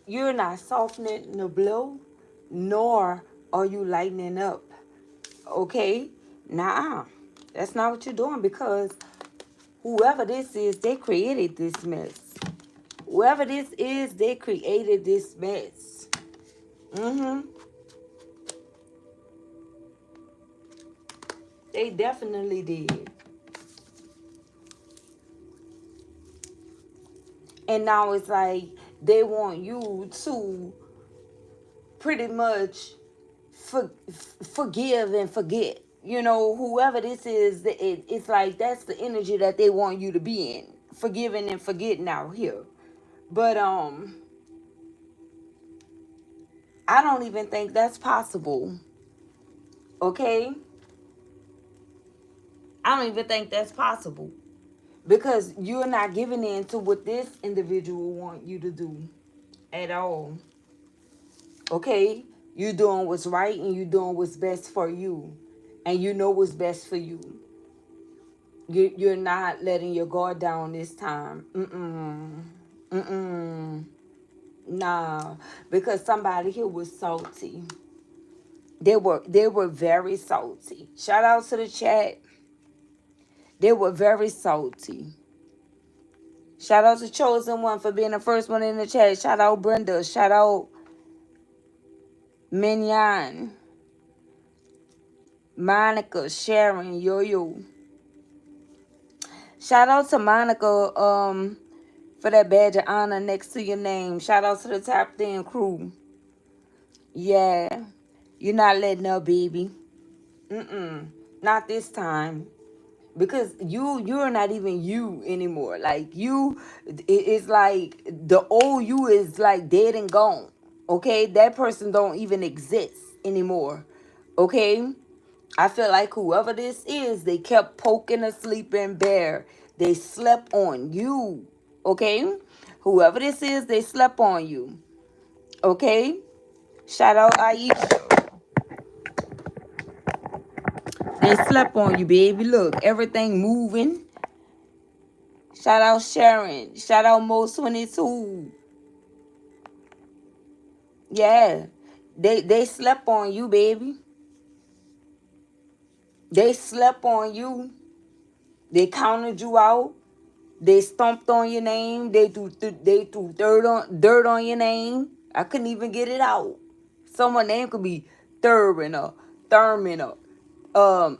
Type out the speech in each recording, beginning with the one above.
you're not softening the blow, nor are you lightening up. Okay? Nah, that's not what you're doing, because whoever this is, they created this mess. Whoever this is, they created this mess. They definitely did. And now it's like they want you to pretty much forgive and forget. You know, whoever this is, it's like that's the energy that they want you to be in. Forgiving and forgetting out here. But I don't even think that's possible. Okay? I don't even think that's possible. Because you're not giving in to what this individual want you to do at all. Okay? You're doing what's right and you're doing what's best for you. And you know what's best for you. You're not letting your guard down this time. Nah. Because somebody here was salty. They were very salty. Shout out to the chat. They were very salty. Shout out to Chosen One for being the first one in the chat. Shout out Brenda. Shout out Mignon. Monica, Sharon, Yo-Yo. Shout out to Monica for that badge of honor next to your name. Shout out to the Tapped In crew. Yeah. You're not letting up, baby. Not this time. Because you're not even you anymore. Like it's like the old you is like dead and gone. Okay? That person don't even exist anymore. Okay? I feel like whoever this is, they kept poking a sleeping bear. They slept on you. Okay? Whoever this is, they slept on you. Okay? Shout out Aisha. They slept on you, baby. Look, everything moving. Shout out Sharon. Shout out Mo22. Yeah. They slept on you, baby. They slept on you. They counted you out. They stomped on your name. They threw dirt on your name. I couldn't even get it out. Someone's name could be Thurman or Thurman or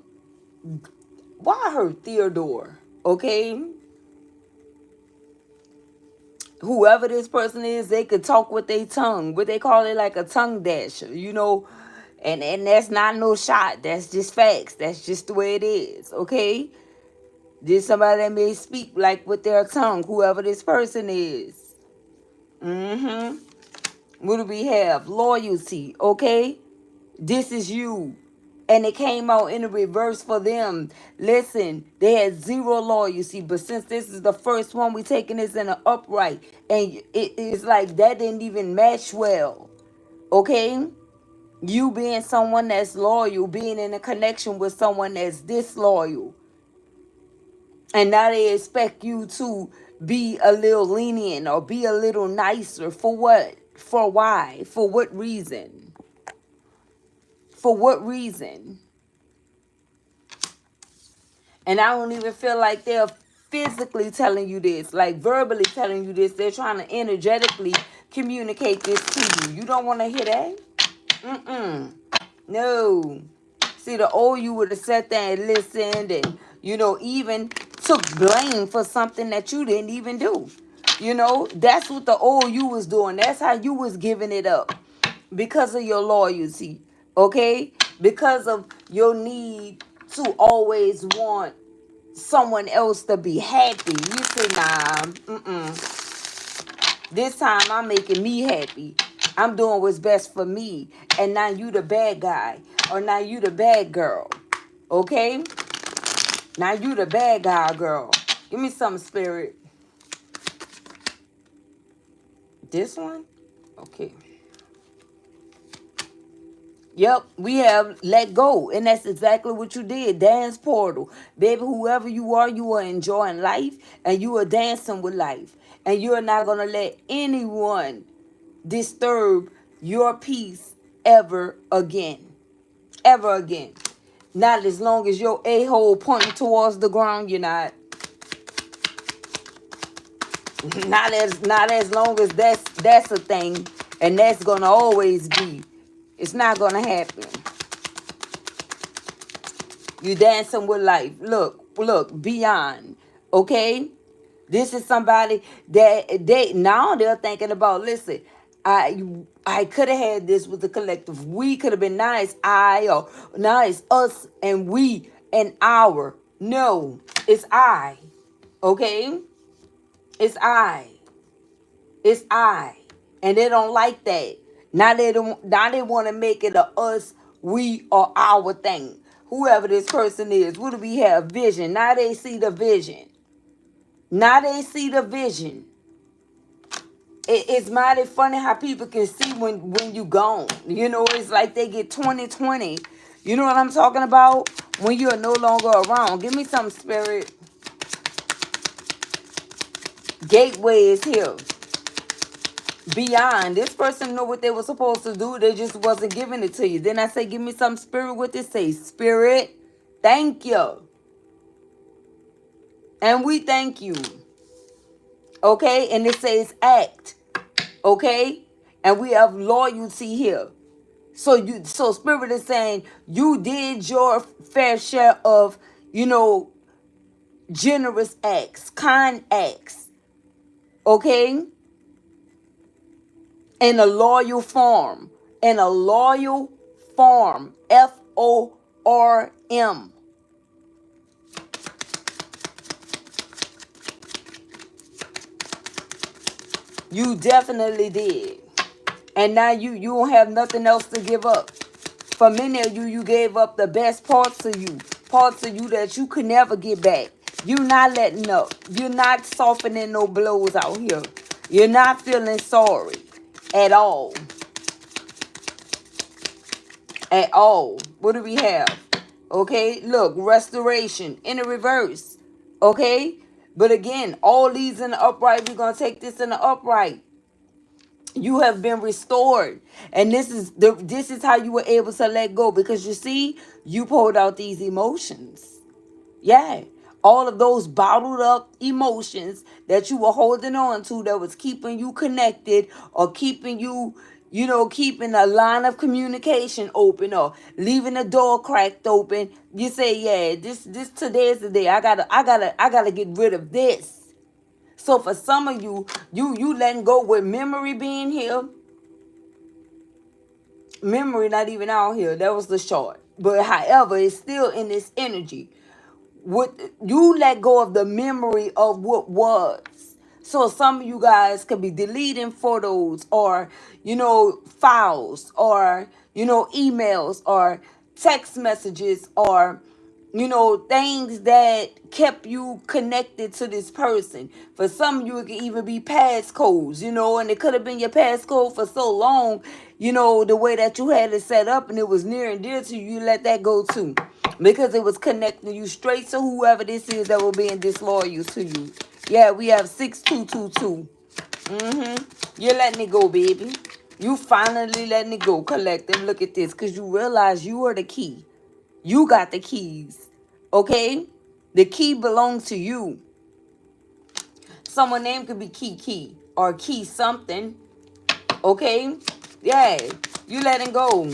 why I heard Theodore. Okay? Whoever this person is, they could talk with their tongue. What they call it, like a tongue dasher, you know. And that's not no shot. That's just facts. That's just the way it is. Okay? There's somebody that may speak like with their tongue, whoever this person is. What do we have? Loyalty, okay? This is you. And it came out in the reverse for them. Listen, they had zero loyalty, but since this is the first one, we taking this in an upright. And it's like that didn't even match well. Okay? You being someone that's loyal, being in a connection with someone that's disloyal. And now they expect you to be a little lenient or be a little nicer. For what? For why? For what reason? For what reason? And I don't even feel like they're physically telling you this, like verbally telling you this. They're trying to energetically communicate this to you. You don't want to hear that? No. See, the old you would have sat there and listened and, even took blame for something that you didn't even do. That's what the old you was doing. That's how you was giving it up. Because of your loyalty. Okay? Because of your need to always want someone else to be happy. You say, nah, this time I'm making me happy. I'm doing what's best for me. And now you the bad guy. Or now you the bad girl. Okay? Now you the bad guy, girl. Give me some spirit. This one? Okay. Yep, we have let go. And that's exactly what you did. Dance portal. Baby, whoever you are enjoying life. And you are dancing with life. And you are not going to let anyone disturb your peace ever again. Ever again. Not as long as your a-hole pointing towards the ground, you're not. Not as long as that's a thing, and that's gonna always be. It's not gonna happen. You dancing with life. Look, beyond. Okay? This is somebody that they're thinking about, listen, I could have had this with the collective. We could have been nice. Or now it's us and we and our. No, it's I. Okay? It's I. It's I. And they don't like that. Now they want to make it a us, we, or our thing. Whoever this person is, what do we have? Vision. Now they see the vision. Now they see the vision. It's mighty funny how people can see when you gone. You know, it's like they get 20/20. You know what I'm talking about? When you're no longer around. Give me some, spirit. Gateway is here. Beyond. This person know what they were supposed to do. They just wasn't giving it to you. Then I say, give me some, spirit. What they say? Spirit, thank you. And we thank you. Okay? And it says act. Okay? And we have loyalty here. So spirit is saying you did your fair share of, generous acts, kind acts. Okay? In a loyal form. In a loyal form. FORM. You definitely did. And now you don't have nothing else to give up. For many of you, you gave up the best parts of you. Parts of you that you could never get back. You're not letting up. You're not softening no blows out here. You're not feeling sorry. At all. At all. What do we have? Okay, look, restoration in the reverse. Okay? But again, all these in the upright, we're going to take this in the upright. You have been restored. And this is how you were able to let go. Because you see, you pulled out these emotions. Yeah. All of those bottled up emotions that you were holding on to that was keeping you connected or keeping you, keeping a line of communication open or leaving the door cracked open. You say, yeah, this today is the day. I gotta get rid of this. So for some of you letting go with memory being here. Memory not even out here. That was the short. But however, it's still in this energy. You let go of the memory of what was. So some of you guys could be deleting photos or, files or, emails or text messages or, things that kept you connected to this person. For some of you, it could even be passcodes, and it could have been your passcode for so long, the way that you had it set up and it was near and dear to you, you let that go too. Because it was connecting you straight to whoever this is that will being disloyal to you. Yeah, we have 6222. You're letting it go, baby. You finally letting it go. Collective. Look at this. Because you realize you are the key. You got the keys. Okay? The key belongs to you. Someone's name could be Key or Key something. Okay? Yeah. You letting go.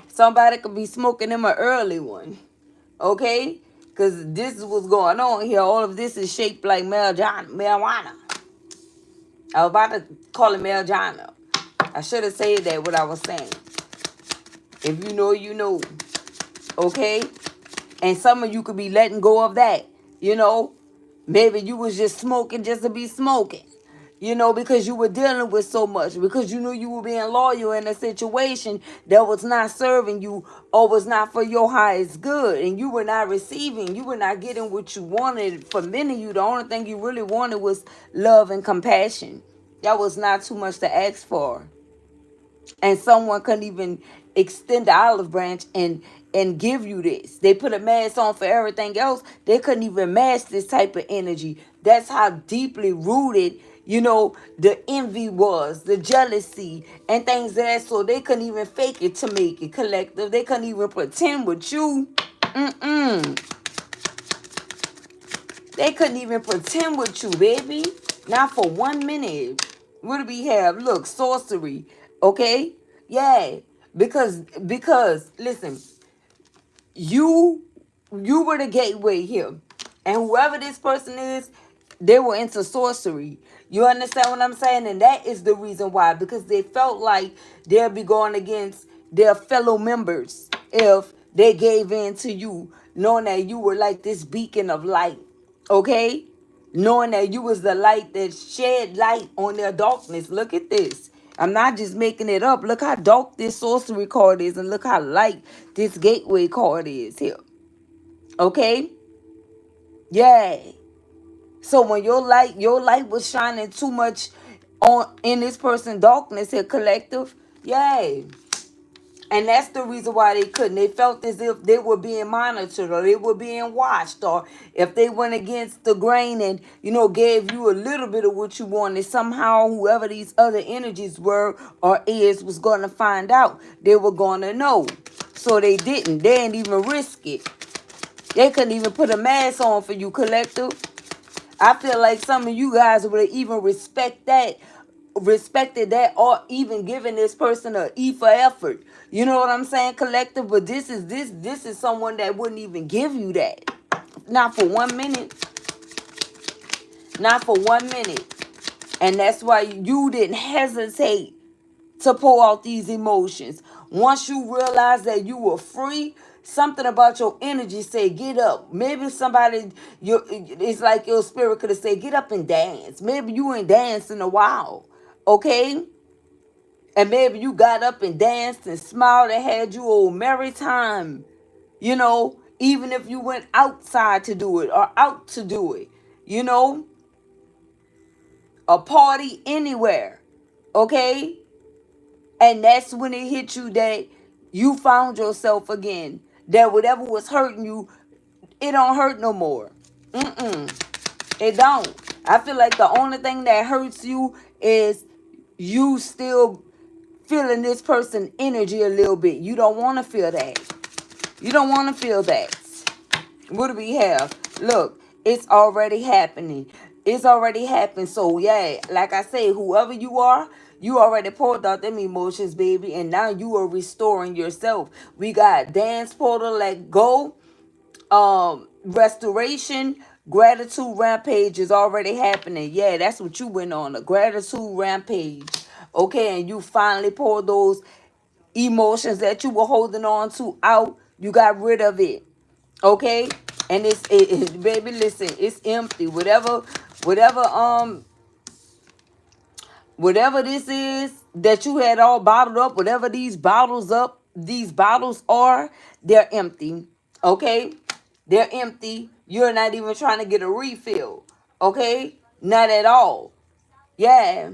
Somebody could be smoking him an early one. Okay? Because this is what's going on here. All of this is shaped like marijuana. I was about to call it marijuana. I should have said that what I was saying. If you know, you know. Okay? And some of you could be letting go of that. Maybe you was just smoking just to be smoking. Because you were dealing with so much. Because you knew you were being loyal in a situation that was not serving you or was not for your highest good. And you were not receiving. You were not getting what you wanted. For many of you, the only thing you really wanted was love and compassion. That was not too much to ask for. And someone couldn't even extend the olive branch and give you this. They put a mask on for everything else. They couldn't even match this type of energy. That's how deeply rooted, you know, the envy was, the jealousy, and things like that. So they couldn't even fake it to make it, collective. They couldn't even pretend with you. They couldn't even pretend with you, baby. Not for 1 minute. What do we have? Look, sorcery. Okay? Yeah. Because listen, you were the gateway here. And whoever this person is, they were into sorcery. You understand what I'm saying? And that is the reason why. Because they felt like they'll be going against their fellow members if they gave in to you, knowing that you were like this beacon of light. Okay? Knowing that you was the light that shed light on their darkness. Look at this. I'm not just making it up. Look how dark this sorcery card is, and look how light this gateway card is here. Okay? Yeah. So when your light was shining too much on in this person's darkness here, collective, yeah. And that's the reason why they couldn't. They felt as if they were being monitored, or they were being watched, or if they went against the grain and, you know, gave you a little bit of what you wanted, somehow whoever these other energies were or is was going to find out. They were going to know. So they didn't. They didn't even risk it. They couldn't even put a mask on for you, collective. I feel like some of you guys would even respected that, or even given this person a E for effort. You know what I'm saying, collective? But this is someone that wouldn't even give you that. Not for 1 minute. Not for 1 minute. And that's why you didn't hesitate to pour out these emotions. Once you realize that you were free, something about your energy say, get up. Maybe somebody, it's like your spirit could have said, get up and dance. Maybe you ain't danced in a while. Okay? And maybe you got up and danced and smiled and had you a merry time. You know, even if you went outside to do it or out to do it. You know, a party anywhere. Okay? And that's when it hit you that you found yourself again. That whatever was hurting you, it don't hurt no more. It don't. I feel like the only thing that hurts you is you still feeling this person's energy a little bit. You don't want to feel that. You don't want to feel that. What do we have? Look, it's already happening. It's already happened. So, yeah, like I say, whoever you are, you already poured out them emotions, baby. And now you are restoring yourself. We got dance portal, let go. Restoration, gratitude rampage is already happening. Yeah, that's what you went on, a gratitude rampage. Okay, and you finally poured those emotions that you were holding on to out. You got rid of it. Okay, and baby, listen, it's empty. Whatever this is that you had all bottled up, whatever these bottles are, they're empty. Okay, they're empty. You're not even trying to get a refill. Okay, not at all. Yeah.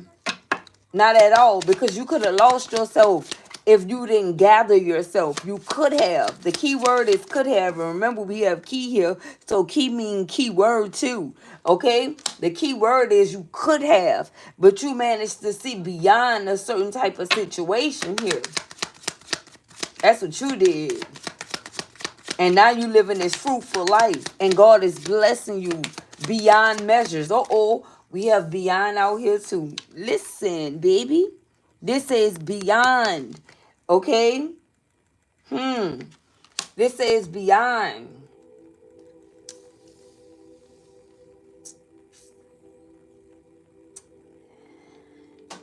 Not at all, because you could have lost yourself if you didn't gather yourself. You could have. The key word is could have. And remember, we have key here. So key means key word too. Okay? The key word is you could have. But you managed to see beyond a certain type of situation here. That's what you did. And now you living this fruitful life. And God is blessing you beyond measures. Uh-oh. We have beyond out here too. Listen, baby. This is beyond. Okay? This is beyond.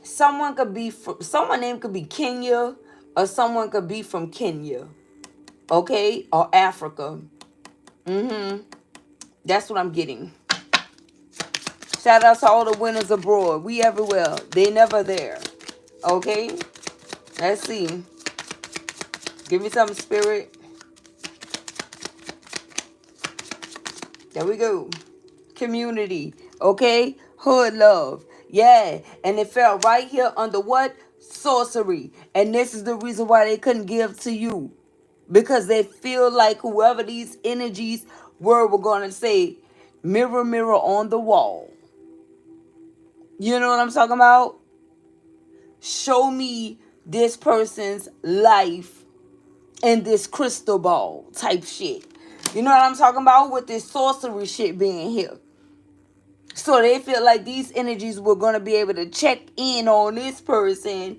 Someone name could be Kenya, or someone could be from Kenya. Okay? Or Africa. That's what I'm getting. Shout out to all the winners abroad. We everywhere. They never there. Okay? Let's see. Give me some spirit. There we go. Community. Okay? Hood love. Yeah. And it fell right here under what? Sorcery. And this is the reason why they couldn't give to you. Because they feel like whoever these energies were going to say, mirror, mirror on the wall. You know what I'm talking about? Show me this person's life in this crystal ball type shit. You know what I'm talking about with this sorcery shit being here. So they feel like these energies were going to be able to check in on this person,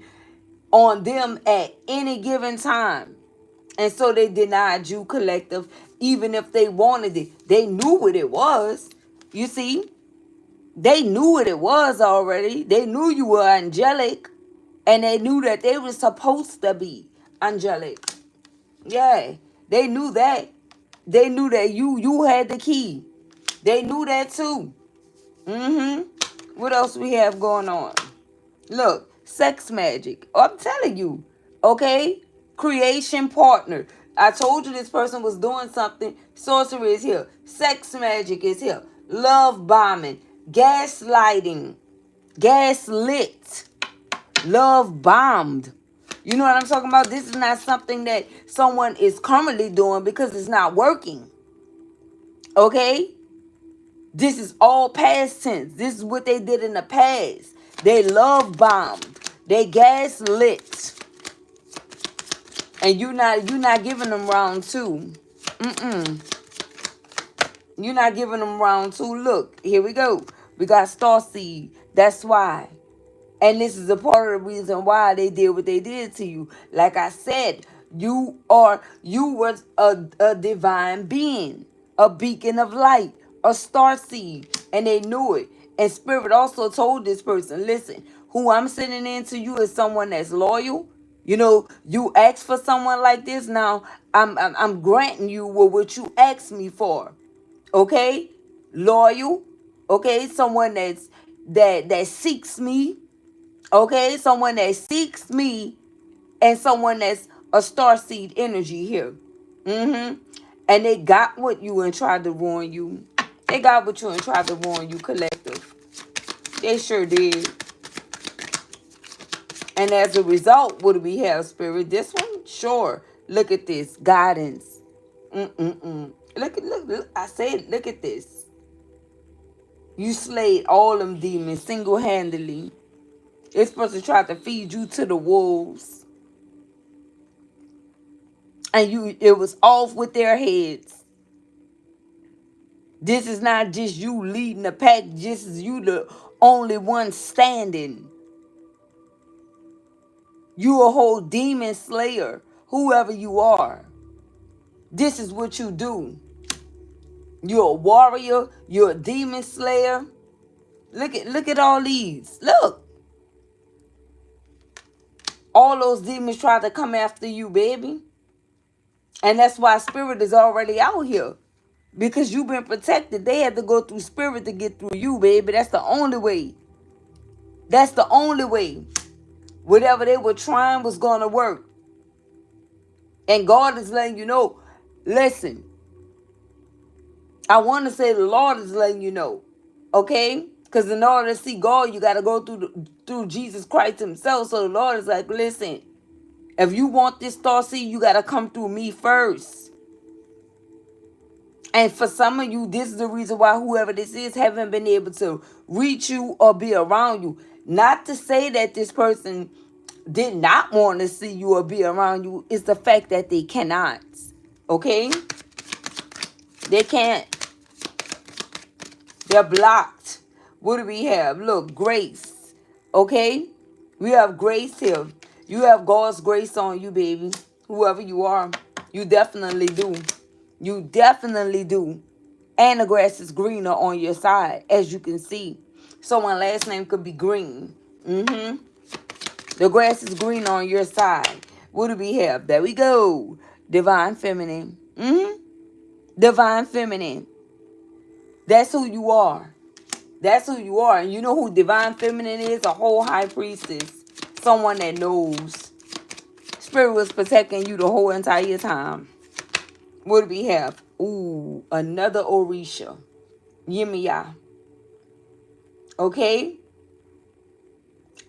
on them at any given time. And so they denied you, collective, even if they wanted it. They knew what it was. You see? They knew what it was already. They knew you were angelic. And they knew that they were supposed to be angelic. Yeah. They knew that. They knew that you had the key. They knew that too. What else we have going on? Look, sex magic. Oh, I'm telling you. Okay? Creation partner. I told you this person was doing something. Sorcery is here. Sex magic is here. Love bombing. Gaslighting. Gaslit. Love bombed. You know what I'm talking about? This is not something that someone is currently doing because it's not working. Okay? This is all past tense. This is what they did in the past. They love bombed. They gaslit. And you're not giving them round two. You're not giving them round two. Look, here we go. We got Starseed. That's why. And this is a part of the reason why they did what they did to you. Like I said, you were a divine being, a beacon of light, a star seed, and they knew it. And Spirit also told this person, listen, who I'm sending into you is someone that's loyal. You know, you ask for someone like this. Now I'm granting you what you asked me for. Okay, loyal. Okay, someone that seeks me. Okay, someone that seeks me, and someone that's a starseed energy here. And they got with you and tried to ruin you. They got with you and tried to ruin you, collective. They sure did. And as a result, what do we have, Spirit? This one? Sure. Look at this. Guidance. Look. I said, look at this. You slayed all them demons single-handedly. It's supposed to try to feed you to the wolves. And it was off with their heads. This is not just you leading the pack. This is you the only one standing. You a whole demon slayer. Whoever you are. This is what you do. You're a warrior. You're a demon slayer. Look at all these. Look. All those demons try to come after you, baby. And that's why Spirit is already out here. Because you've been protected. They had to go through Spirit to get through you, baby. That's the only way. That's the only way. Whatever they were trying was going to work. And God is letting you know, listen, I want to say the Lord is letting you know, okay? Because in order to see God, you got to go through Jesus Christ himself. So the Lord is like, listen, if you want this star seed, you got to come through me first. And for some of you, this is the reason why whoever this is haven't been able to reach you or be around you. Not to say that this person did not want to see you or be around you. It's the fact that they cannot. Okay? They can't. They're blocked. What do we have? Look, grace. Okay? We have grace here. You have God's grace on you, baby. Whoever you are. You definitely do. You definitely do. And the grass is greener on your side, as you can see. Someone's last name could be Green. The grass is green on your side. What do we have? There we go. Divine Feminine. Divine Feminine. That's who you are. That's who you are. And you know who Divine Feminine is? A whole high priestess. Someone that knows. Spirit was protecting you the whole entire time. What do we have? Ooh, another Orisha. Yimiya. Okay?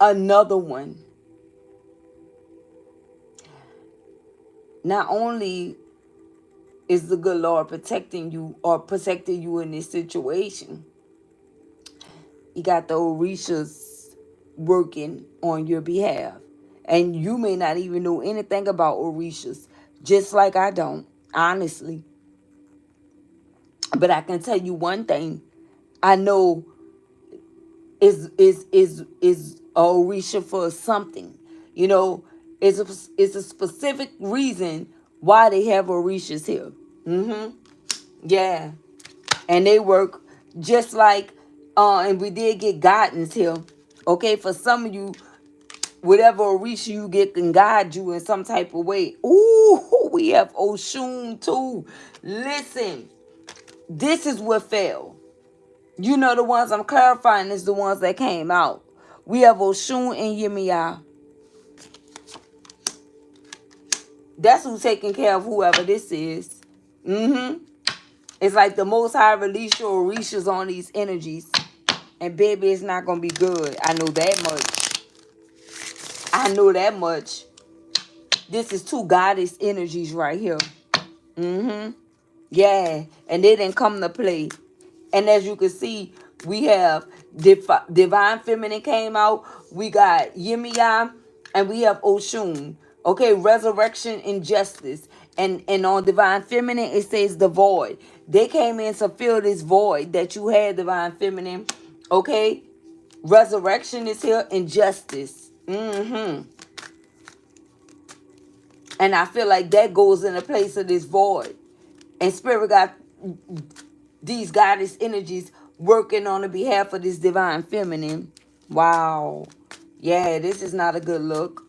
Another one. Not only is the good Lord protecting you or protecting you in this situation, You got the Orishas working on your behalf. And you may not even know anything about Orishas, just like I don't, honestly. But I can tell you one thing. I know is a Orisha for something. You know, it's a specific reason why they have Orishas here. Yeah. And they work just like and we did get guidance here. Okay, for some of you, whatever Orisha you get can guide you in some type of way. Ooh, we have Oshun too. Listen, this is what fell. You know, the ones I'm clarifying is the ones that came out. We have Oshun and Yemiya. That's who's taking care of whoever this is. It's like the Most High release your Orishas on these energies. And baby, it's not going to be good. I know that much. I know that much. This is two goddess energies right here. Yeah. And they didn't come to play. And as you can see, we have Divine Feminine came out. We got Yemiya. And we have Oshun. Okay, resurrection and justice. And on Divine Feminine, it says the void. They came in to fill this void that you had, Divine Feminine. Okay? Resurrection is here and justice. And I feel like that goes in the place of this void. And Spirit got these goddess energies working on the behalf of this Divine Feminine. Wow. Yeah, this is not a good look.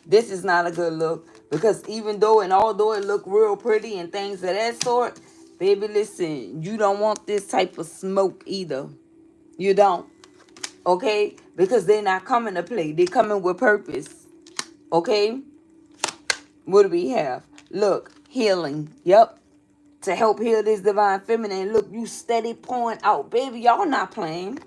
This is not a good look. Because even though and although it look real pretty and things of that sort, baby, listen, you don't want this type of smoke either. You don't. Okay? Because they're not coming to play. They're coming with purpose. Okay? What do we have? Look, healing. Yep. To help heal this Divine Feminine. Look, you steady pouring out. Baby, y'all not playing.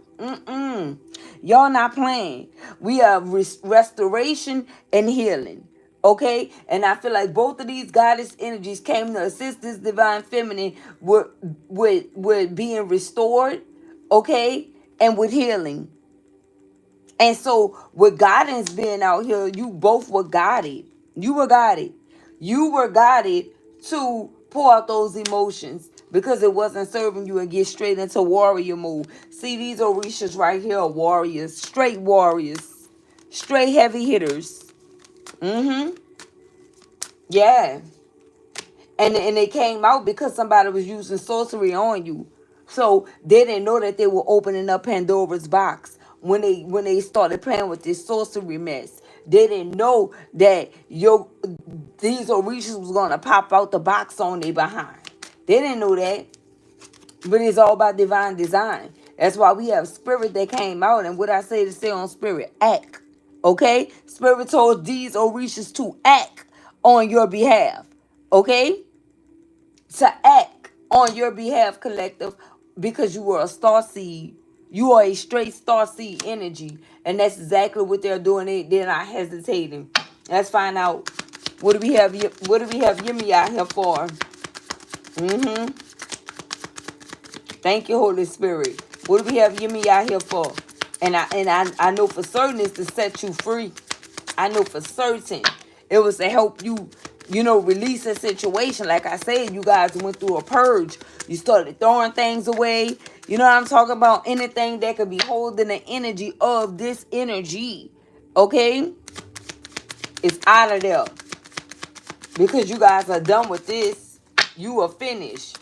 Y'all not playing. We have restoration and healing. Okay? And I feel like both of these goddess energies came to assist this Divine Feminine with being restored. Okay? And with healing. And so with guidance being out here, you both were guided. You were guided. You were guided to pour out those emotions because it wasn't serving you and get straight into warrior mode. See, these Orishas right here are warriors. Straight warriors. Straight heavy hitters. Yeah. And they came out because somebody was using sorcery on you. So they didn't know that they were opening up Pandora's box when they started playing with this sorcery mess. They didn't know that these Orishas was gonna pop out the box on their behind. They didn't know that. But it's all about divine design. That's why we have Spirit that came out. And what I say to say on Spirit, act. Okay? Spirit told these Orishas to act on your behalf. Okay? To act on your behalf, collective, because you were a star seed. You are a straight star seed energy. And that's exactly what they're doing. They're not hesitating. Let's find out. What do we have Yemi out here for? Thank you, Holy Spirit. What do we have Yemi out here for? And I know for certain it's to set you free. I know for certain it was to help you, release a situation. Like I said, you guys went through a purge. You started throwing things away. You know what I'm talking about? Anything that could be holding the energy of this energy. Okay? It's out of there. Because you guys are done with this. You are finished.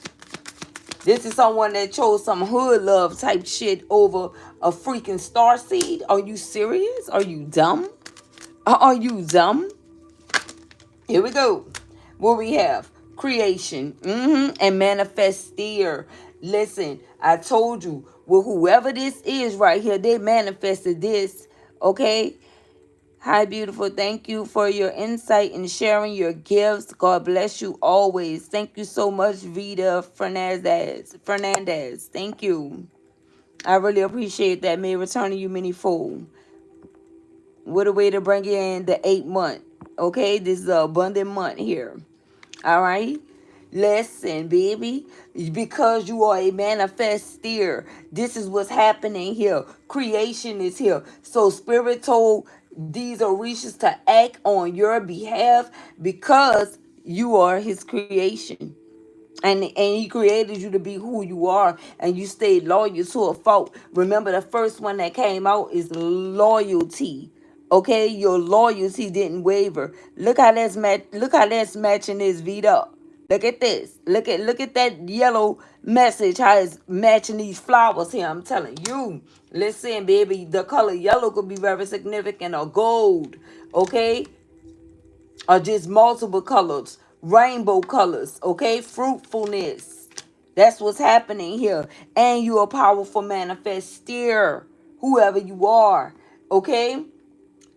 This is someone that chose some hood love type shit over a freaking star seed. Are you serious? Are you dumb? Are you dumb? Here we go. What we have? Creation. And manifestir. Listen, I told you. Well, whoever this is right here, they manifested this. Okay? Hi, beautiful. Thank you for your insight and sharing your gifts. God bless you always. Thank you so much, Vida Fernandez. Thank you. I really appreciate that. May return to you many-fold. What a way to bring in the 8th month. Okay, this is an abundant month here. All right. Listen, baby, because you are a manifestor, this is what's happening here. Creation is here. So Spirit told these Orishas to act on your behalf because you are his creation. And he created you to be who you are, and you stayed loyal to a fault. Remember, the first one that came out is loyalty. Okay, your loyalty didn't waver. Look how that's matching this Vita. Look at this. Look at that yellow message. How it's matching these flowers here. I'm telling you. Listen, baby. The color yellow could be very significant, or gold. Okay, or just multiple colors, rainbow colors, okay? Fruitfulness. That's what's happening here. And you're a powerful manifestor, whoever you are, okay?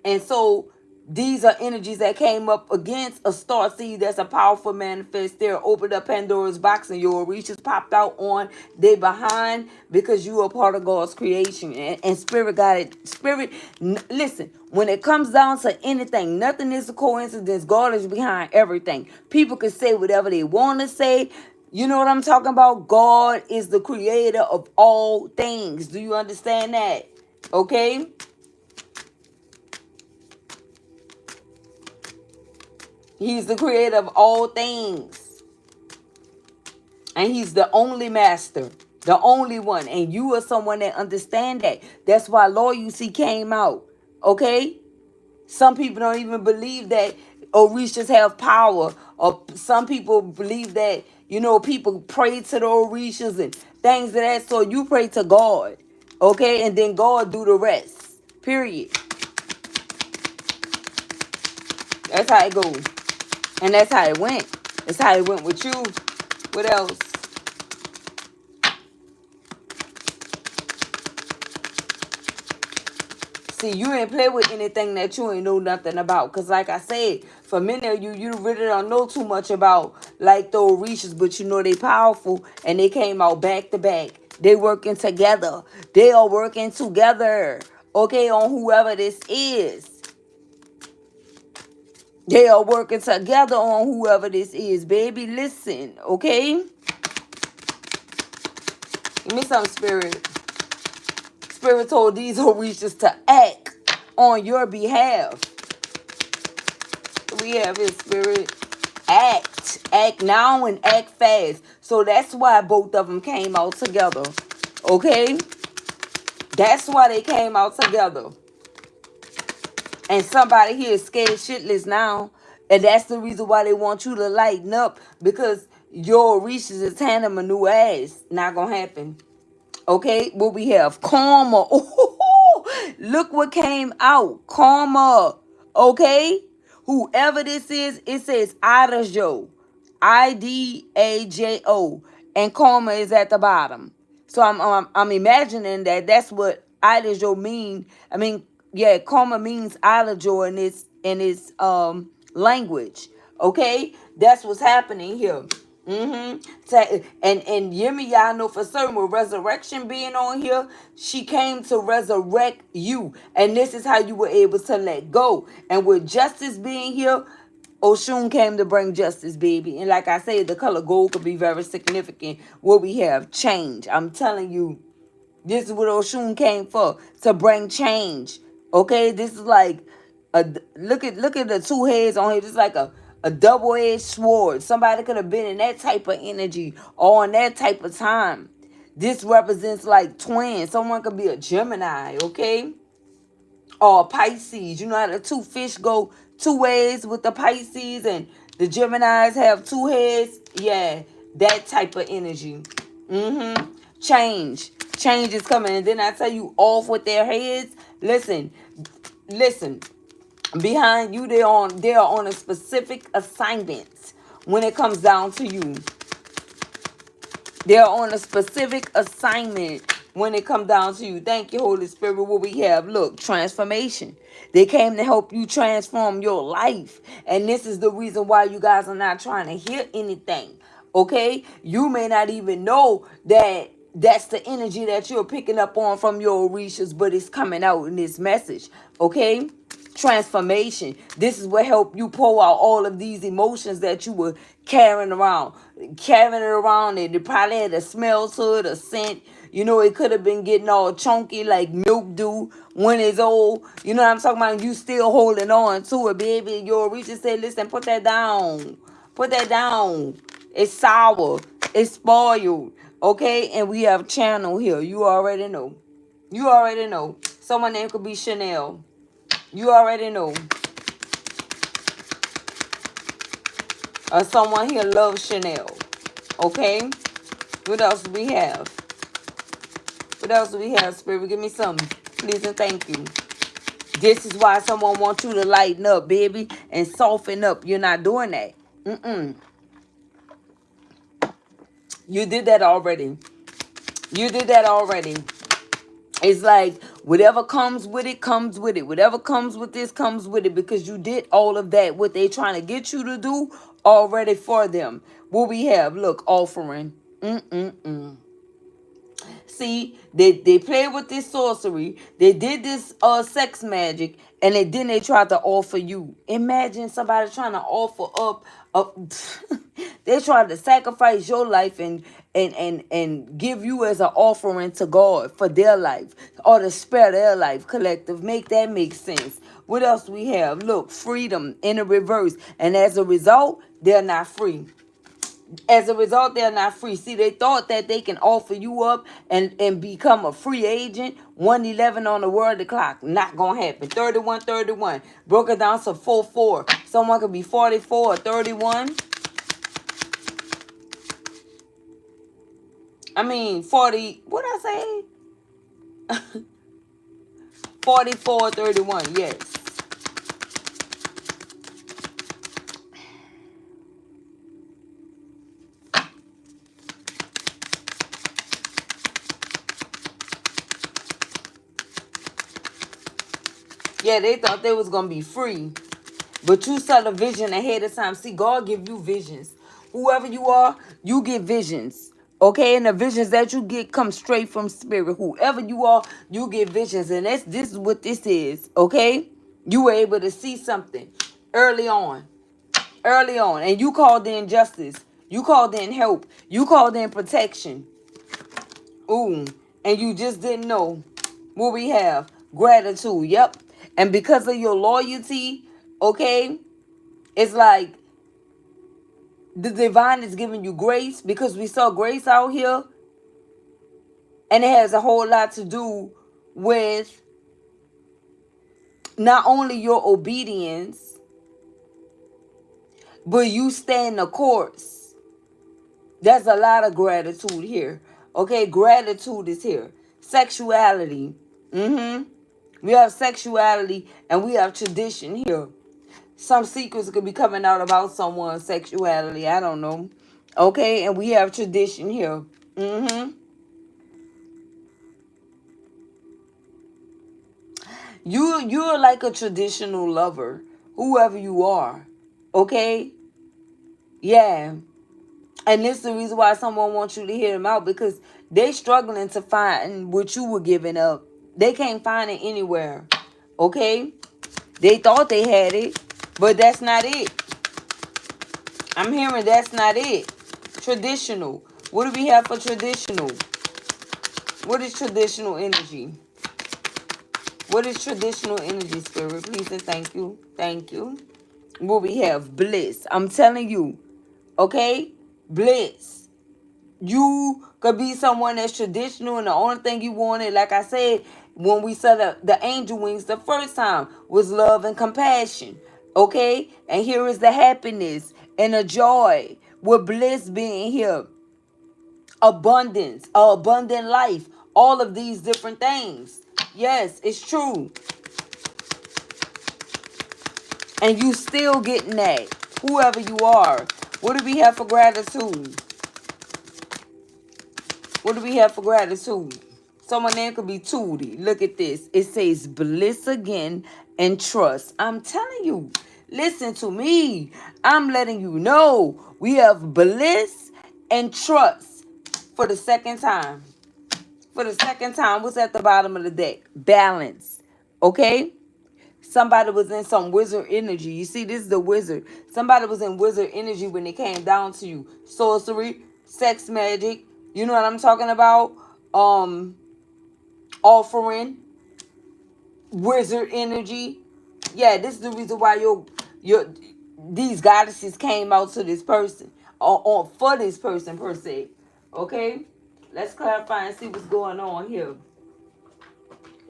And so these are energies that came up against a star seed that's a powerful manifestor. Opened up Pandora's box and your Orishas popped out on they behind because you are part of God's creation. And Spirit got it. Spirit, listen, when it comes down to anything, nothing is a coincidence. God is behind everything. People can say whatever they want to say. You know what I'm talking about? God is the creator of all things. Do you understand that? Okay? He's the creator of all things. And he's the only master. The only one. And you are someone that understand that. That's why loyalty came out. Okay? Some people don't even believe that Orishas have power. Or some people believe that, people pray to the Orishas and things of that sort. You pray to God. Okay? And then God do the rest. Period. That's how it goes. And that's how it went. That's how it went with you. What else? See, you ain't play with anything that you ain't know nothing about. Because like I said, for many of you, you really don't know too much about like the Orishas. But you know they powerful. And they came out back to back. They working together. They are working together. Okay, on whoever this is. They are working together on whoever this is, baby. Listen, okay? Give me some, Spirit. Spirit told these Orishas to act on your behalf. We have his Spirit. Act. Act now and act fast. So that's why both of them came out together. Okay? That's why they came out together. And somebody here is scared shitless now. And that's the reason why they want you to lighten up. Because your Orishas is handing them a new ass. Not gonna happen. Okay? What we have? Karma. Ooh, look what came out. Karma. Okay? Whoever this is, it says Idajo. Idajo. And karma is at the bottom. So I'm imagining that that's what Idajo mean. I mean, yeah, karma means Idajo in its language. Okay? That's what's happening here. And Yemi, y'all know for certain with resurrection being on here, she came to resurrect you. And this is how you were able to let go. And with justice being here, Oshun came to bring justice, baby. And like I said, the color gold could be very significant. What we have, change. I'm telling you, this is what Oshun came for, to bring change. Okay, this is like look at the two heads on here. This is like a double-edged sword. Somebody could have been in that type of energy or on that type of time. This represents like twins. Someone could be a Gemini, okay? Or a Pisces. You know how the two fish go two ways with the Pisces and the Geminis have two heads? Yeah, that type of energy. Change. Change is coming. And then I tell you, off with their heads. Listen. Behind you, they are on a specific assignment when it comes down to you. They're on a specific assignment when it comes down to you. Thank you, Holy Spirit. What we have, look, transformation. They came to help you transform your life. And this is the reason why you guys are not trying to hear anything. Okay? You may not even know that that's the energy that you're picking up on from your Orishas, but it's coming out in this message. Okay? transformation. This is what helped you pull out all of these emotions that you were carrying around. Carrying it around, it probably had a smell to it, a scent. You know, it could have been getting all chunky like milk do when it's old. You know what I'm talking about? You still holding on to it, baby. You'll reach and say, listen, put that down. Put that down. It's sour. It's spoiled. Okay? And we have channel here. You already know. You already know. Someone name could be Chanel. You already know. Or someone here loves Chanel. Okay? What else do we have? What else do we have, Spirit? Give me something. Please and thank you. This is why someone wants you to lighten up, baby, and soften up. You're not doing that. You did that already. You did that already. It's like whatever comes with it, comes with it. Whatever comes with this, comes with it. Because you did all of that. What they trying to get you to do already for them. What we have, look, offering. See, they played with this sorcery. They did this sex magic. And then they tried to offer you. Imagine somebody trying to offer up. They tried to sacrifice your life and give you as an offering to God for their life. Or to spare their life, collective. Make that make sense. What else we have? Look, freedom in the reverse. And as a result, they're not free. As a result, they're not free. See, they thought that they can offer you up and become a free agent. 111 on the world clock. Not going to happen. 31. Broke it down to 44. Someone could be 44 or 31. I mean, 40. What did I say? 44, 31. Yes. Yeah, they thought they was going to be free. But you saw the vision ahead of time. See, God give you visions. Whoever you are, you get visions. Okay? And the visions that you get come straight from spirit. Whoever you are, you get visions. And this is what this is. Okay? You were able to see something early on. Early on. And you called in justice. You called in help. You called in protection. Ooh. And you just didn't know what we have. Gratitude. Yep. And because of your loyalty, okay, it's like the divine is giving you grace because we saw grace out here. And it has a whole lot to do with not only your obedience, but you staying the course. There's a lot of gratitude here. Okay, gratitude is here. Sexuality. We have sexuality and we have tradition here. Some secrets could be coming out about someone's sexuality. I don't know. Okay, and we have tradition here. You're like a traditional lover, whoever you are. Okay? Yeah. And this is the reason why someone wants you to hear them out, because they struggling to find what you were giving up. They can't find it anywhere. Okay? They thought they had it, but that's not it. I'm hearing that's not it. Traditional. What do we have for traditional? What is traditional energy? What is traditional energy, Spirit? Please and thank you. Thank you. What we have? Bliss. I'm telling you. Okay? Bliss. You could be someone that's traditional and the only thing you wanted, like I said, when we saw the angel wings the first time, was love and compassion. Okay? And here is the happiness and the joy with bliss being here. Abundance, abundant life, all of these different things. Yes, it's true. And you still getting that, whoever you are. What do we have for gratitude? What do we have for gratitude? Someone name could be Tootie. Look at this. It says bliss again and trust. I'm telling you, listen to me. I'm letting you know we have bliss and trust for the second time. For the second time, what's at the bottom of the deck? Balance. Okay? somebody was in some wizard energy. You see, this is the wizard. Somebody was in wizard energy when it came down to you. Sorcery, sex magic. You know what I'm talking about? Offering, wizard energy. Yeah, this is the reason why your these goddesses came out to this person, or for this person per se. Okay, let's clarify and see what's going on here.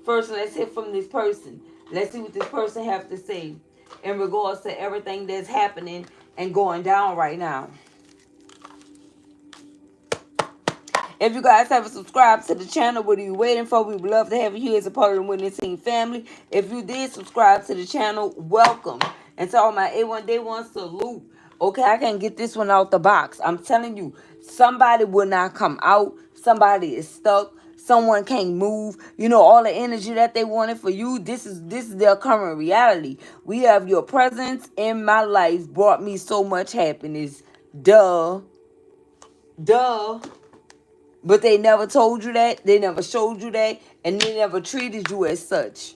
First, let's hear from this person. Let's see what this person have to say in regards to everything that's happening and going down right now. If you guys haven't subscribed to the channel, what are you waiting for? We would love to have you here as a part of the Winning Team family. If you did subscribe to the channel, welcome. And to all my A1 Day 1 salute. Okay, I can't get this one out the box. I'm telling you, somebody will not come out. Somebody is stuck. Someone can't move. You know, all the energy that they wanted for you, this is their current reality. We have your presence in my life brought me so much happiness. Duh. Duh. But they never told you that. They never showed you that. And they never treated you as such.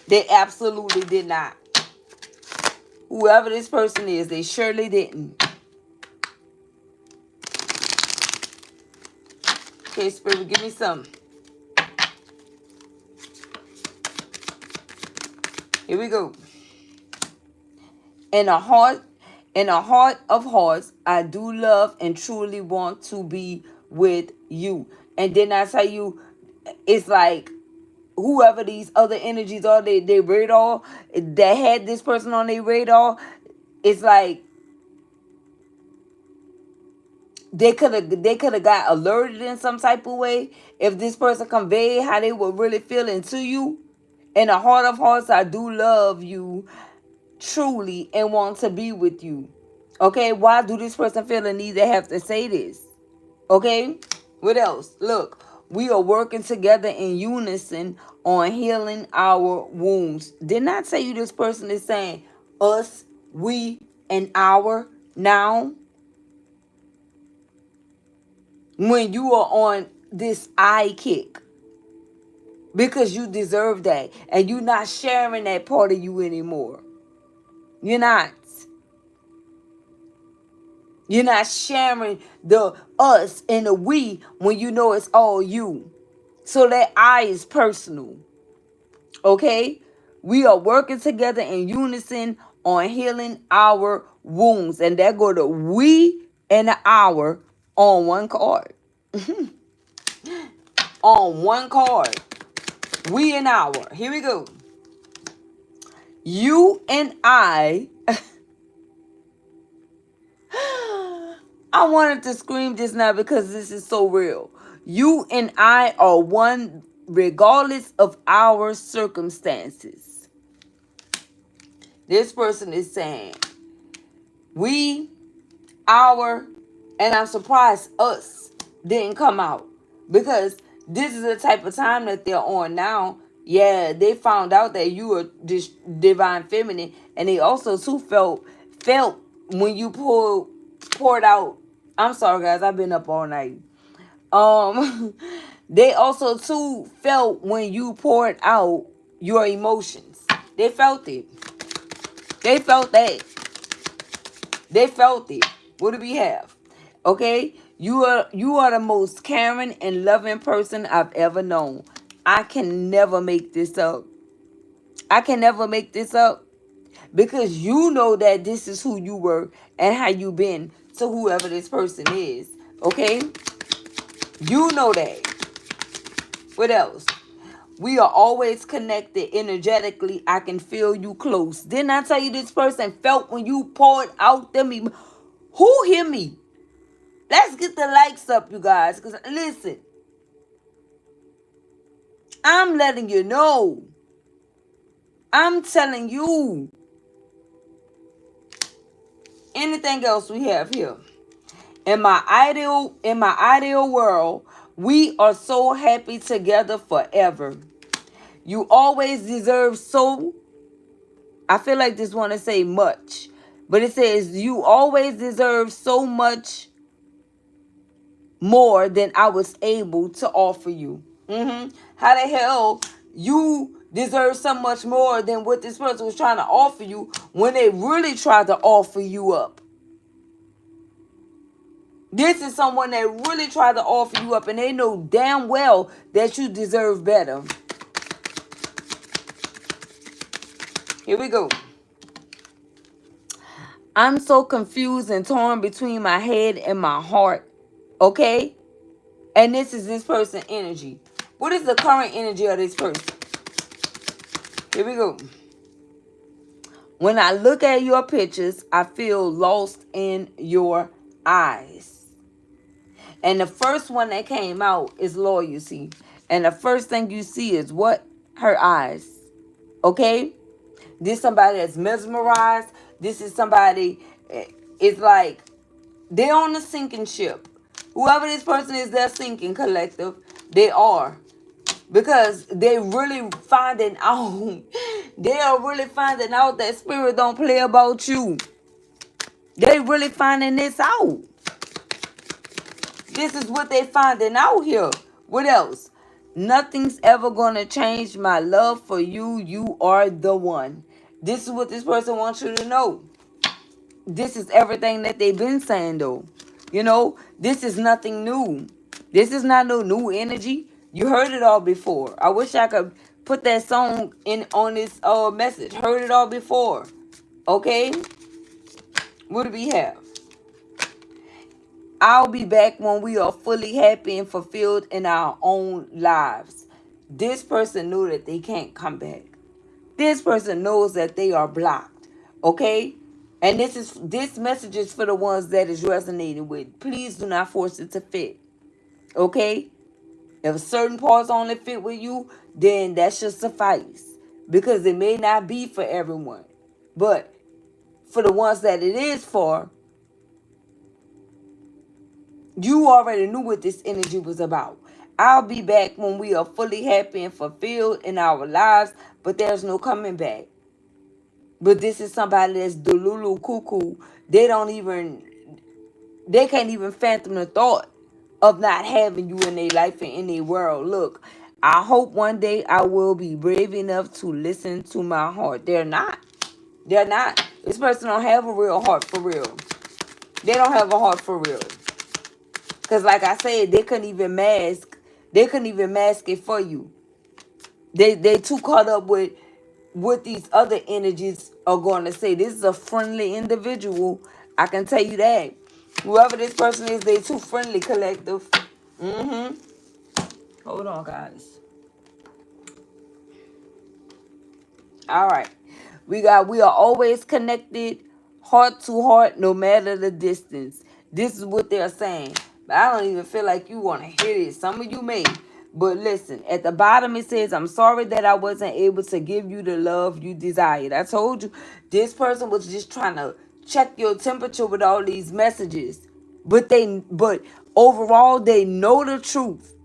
They absolutely did not. Whoever this person is, they surely didn't. Okay, Spirit, give me some. Here we go. In a heart of hearts, I do love and truly want to be with you. And then I tell you, it's like whoever these other energies are, they radar that had this person on their radar, it's like they could have got alerted in some type of way if this person conveyed how they were really feeling to you. In a heart of hearts, I do love you truly and want to be with you. Okay, why do this person feel the need to have to say this? Okay, what else? Look, we are working together in unison on healing our wounds. Didn't I tell you this person is saying us, we, and our now? When you are on this I kick, because you deserve that, and you're not sharing that part of you anymore. You're not. You're not sharing the us and the we when you know it's all you. So that I is personal. Okay? We are working together in unison on healing our wounds. And that go to we and the our on one card. On one card. We and our. Here we go. You and I wanted to scream just now because this is so real. You and I are one regardless of our circumstances. This person is saying we, our, and I'm surprised us didn't come out, because this is the type of time that they're on now. Yeah, they found out that you were this divine feminine, and they also too felt when you poured out. I'm sorry guys, I've been up all night. They also too felt when you poured out your emotions. They felt it. They felt that. They felt it. What do we have? Okay, you are the most caring and loving person I've ever known. I can never make this up. I can never make this up, because you know that this is who you were and how you been to whoever this person is. Okay, you know that. What else? We are always connected energetically. I can feel you close. Didn't I tell you this person felt when you poured out them? Who hear me? Let's get the likes up, you guys. Because listen, I'm letting you know. I'm telling you. Anything else we have here? In my ideal world, we are so happy together forever. You always deserve so. I feel like this want to say much, but it says you always deserve so much more than I was able to offer you. How the hell you deserve so much more than what this person was trying to offer you when they really tried to offer you up. This is someone that really tried to offer you up, and they know damn well that you deserve better. Here we go. I'm so confused and torn between my head and my heart. Okay? And this is this person's energy. What is the current energy of this person? Here we go. When I look at your pictures, I feel lost in your eyes. And the first one that came out is loyalty. And the first thing you see is what? Her eyes. Okay? This is somebody that's mesmerized. This is somebody, it's like they're on a sinking ship. Whoever this person is, they're sinking, collective. They are. Because they really finding out. They are really finding out that spirit don't play about you. They really finding this out. This is what they finding out here. What else? Nothing's ever going to change my love for you. You are the one. This is what this person wants you to know. This is everything that they've been saying, though. You know, this is nothing new. This is not no new energy. You heard it all before. I wish I could put that song in on this message. Heard it all before. Okay? What do we have? I'll be back when we are fully happy and fulfilled in our own lives. This person knew that they can't come back. This person knows that they are blocked. Okay? And this message is for the ones that is resonating with. Please do not force it to fit. Okay? If certain parts only fit with you, then that should suffice. Because it may not be for everyone. But for the ones that it is for, you already knew what this energy was about. I'll be back when we are fully happy and fulfilled in our lives, but there's no coming back. But this is somebody that's delulu cuckoo. They can't even fathom the thought of not having you in their life and in their world. Look, I hope one day I will be brave enough to listen to my heart. They're not. They're not. This person don't have a real heart for real. They don't have a heart for real. Because like I said, they couldn't even mask. They couldn't even mask it for you. They too caught up with what these other energies are going to say. This is a friendly individual. I can tell you that. Whoever this person is, they too friendly, collective. Hold on, guys. All right. We are always connected, heart to heart, no matter the distance. This is what they're saying. But I don't even feel like you want to hear this. Some of you may. But listen, at the bottom it says, I'm sorry that I wasn't able to give you the love you desired. I told you this person was just trying to check your temperature with all these messages. But overall, they know the truth.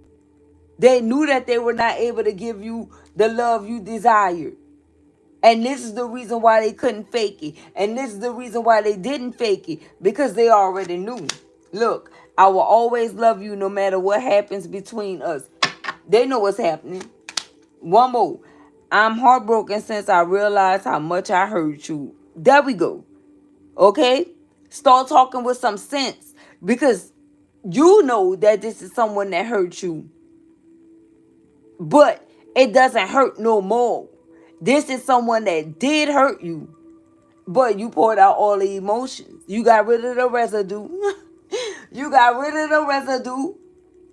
They knew that they were not able to give you the love you desired. And this is the reason why they couldn't fake it. And this is the reason why they didn't fake it. Because they already knew. Look, I will always love you no matter what happens between us. They know what's happening. One more. I'm heartbroken since I realized how much I hurt you. There we go. Okay? Start talking with some sense. Because you know that this is someone that hurt you. But it doesn't hurt no more. This is someone that did hurt you, but you poured out all the emotions. You got rid of the residue. You got rid of the residue.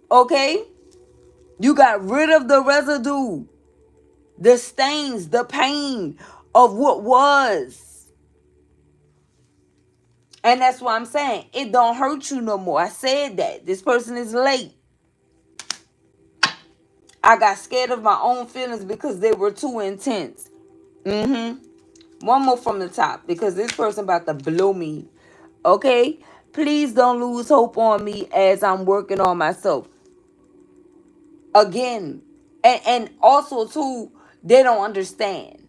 Okay? You got rid of the residue. The stains, the pain of what was. And that's what I'm saying. It don't hurt you no more. I said that. This person is late. I got scared of my own feelings because they were too intense. One more from the top because this person about to blow me. Okay? Please don't lose hope on me as I'm working on myself. Again. And also, too, they don't understand.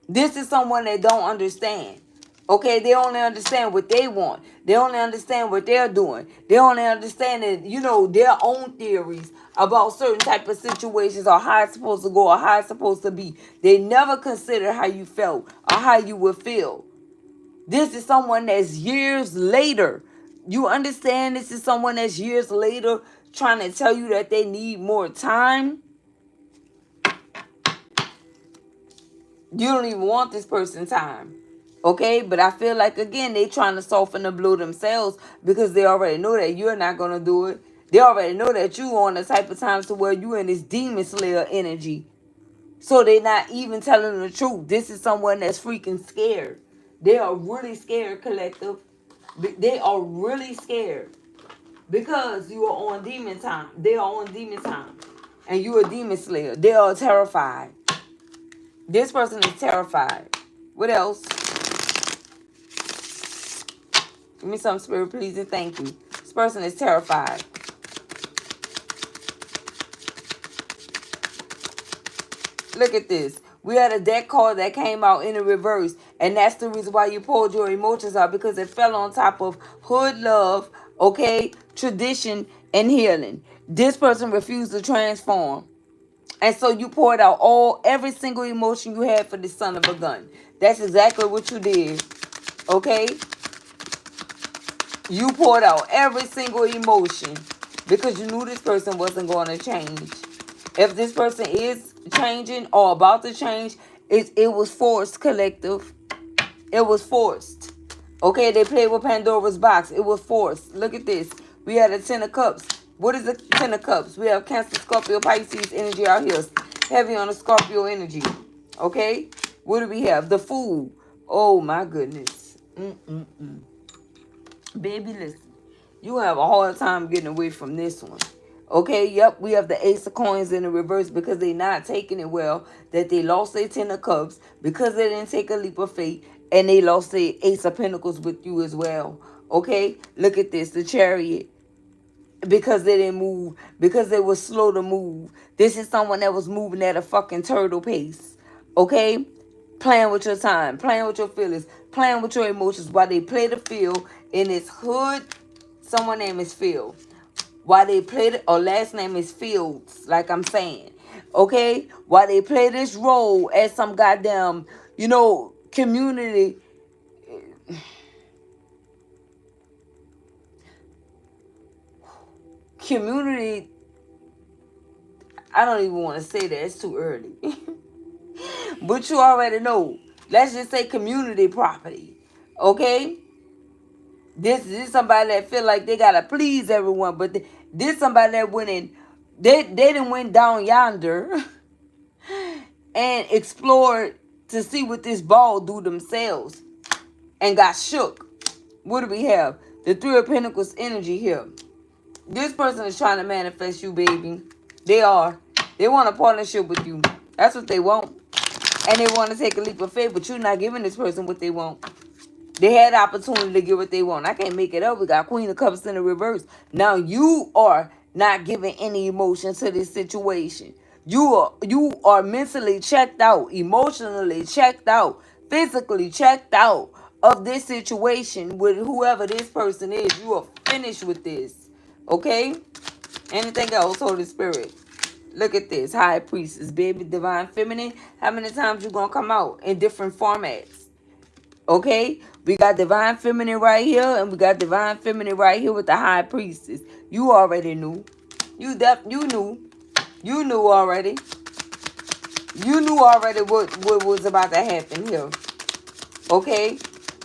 This is someone that don't understand. Okay, they only understand what they want. They only understand what they're doing. They only understand that, you know, their own theories about certain type of situations or how it's supposed to go or how it's supposed to be. They never consider how you felt or how you would feel. This is someone that's years later. You understand this is someone that's years later trying to tell you that they need more time. You don't even want this person time. Okay, but I feel like, again, they trying to soften the blow themselves because they already know that you're not going to do it. They already know that you on the type of times to where you in this demon slayer energy. So they're not even telling the truth. This is someone that's freaking scared. They are really scared, collective. They are really scared because you are on demon time. They are on demon time. And you a demon slayer. They are terrified. This person is terrified. What else? Give me some, spirit, please, and thank you. This person is terrified. Look at this. We had a deck card that came out in the reverse. And that's the reason why you pulled your emotions out. Because it fell on top of hood love, okay, tradition, and healing. This person refused to transform. And so you poured out every single emotion you had for the son of a gun. That's exactly what you did. Okay? You poured out every single emotion because you knew this person wasn't going to change. If this person is changing or about to change, it was forced, collective. It was forced. Okay, they played with Pandora's box. It was forced. Look at this. We had a 10 of cups. What is the 10 of cups? We have Cancer, Scorpio, Pisces energy out here. Heavy on the Scorpio energy. Okay? What do we have? The Fool. Oh, my goodness. Baby, listen. You have a hard time getting away from this one. Okay, yep, we have the Ace of Coins in the reverse because they not taking it well. That they lost their 10 of Cups because they didn't take a leap of faith. And they lost their Ace of Pentacles with you as well. Okay, look at this. The Chariot. Because they didn't move. Because they were slow to move. This is someone that was moving at a fucking turtle pace. Okay? Playing with your time. Playing with your feelings. Playing with your emotions. While they play the field in this hood. Someone name is Phil. While they play or last name is Fields, like I'm saying. Okay? While they play this role as some goddamn, you know, community. Community. I don't even want to say that. It's too early. But you already know. Let's just say community property. Okay? This is somebody that feel like they gotta please everyone, but this somebody that went in, they didn't went down yonder and explored to see what this ball do themselves and got shook. What do we have? The Three of Pentacles energy here. This person is trying to manifest you, baby. They are. They want a partnership with you. That's what they want. And they want to take a leap of faith, but you're not giving this person what they want. They had the opportunity to get what they want. I can't make it up. We got Queen of Cups in the reverse. Now you are not giving any emotion to this situation. You are mentally checked out, emotionally checked out, physically checked out of this situation with whoever this person is. You are finished with this. Okay? Anything else, Holy Spirit? Look at this. High Priestess, baby, Divine Feminine. How many times you gonna come out in different formats? Okay, we got Divine Feminine right here, and we got Divine Feminine right here with the High Priestess. You already knew. You knew. You knew already. You knew already what was about to happen here. Okay?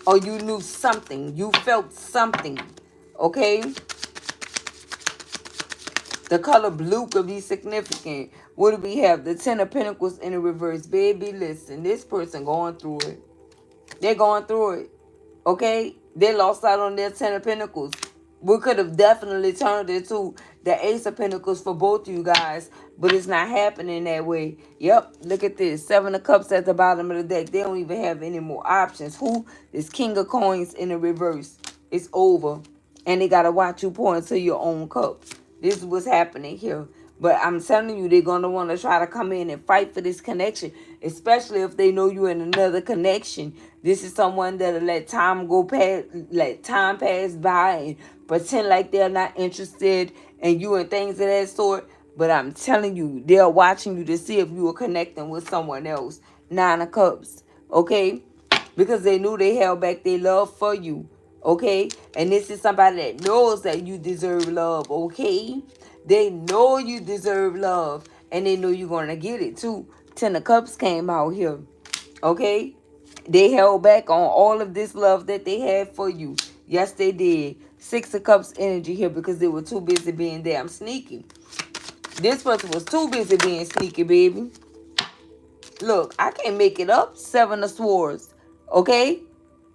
Or you knew something. You felt something. Okay? The color blue could be significant. What do we have? The 10 of Pentacles in the reverse. Baby, listen. This person going through it. They're going through it. Okay? They lost out on their 10 of Pentacles. We could have definitely turned it to the Ace of Pentacles for both of you guys. But it's not happening that way. Yep. Look at this. 7 of Cups at the bottom of the deck. They don't even have any more options. Who? This King of Coins in the reverse. It's over. And they got to watch you pour into your own cup. This is what's happening here. But I'm telling you, they're going to want to try to come in and fight for this connection. especially if they know you in another connection. This is someone that'll let time go past, let time pass by and pretend like they're not interested in you and things of that sort. But I'm telling you, they're watching you to see if you are connecting with someone else. Nine of Cups, okay? Because they knew they held back their love for you, okay? And this is somebody that knows that you deserve love, okay? They know you deserve love, and they know you're going to get it too. Ten of Cups came out here, okay? They held back on all of this love that they had for you. Yes, they did. Six of Cups energy here because they were too busy being damn sneaky. This person was too busy being sneaky, baby. Look, I can't make it up. Seven of Swords, okay?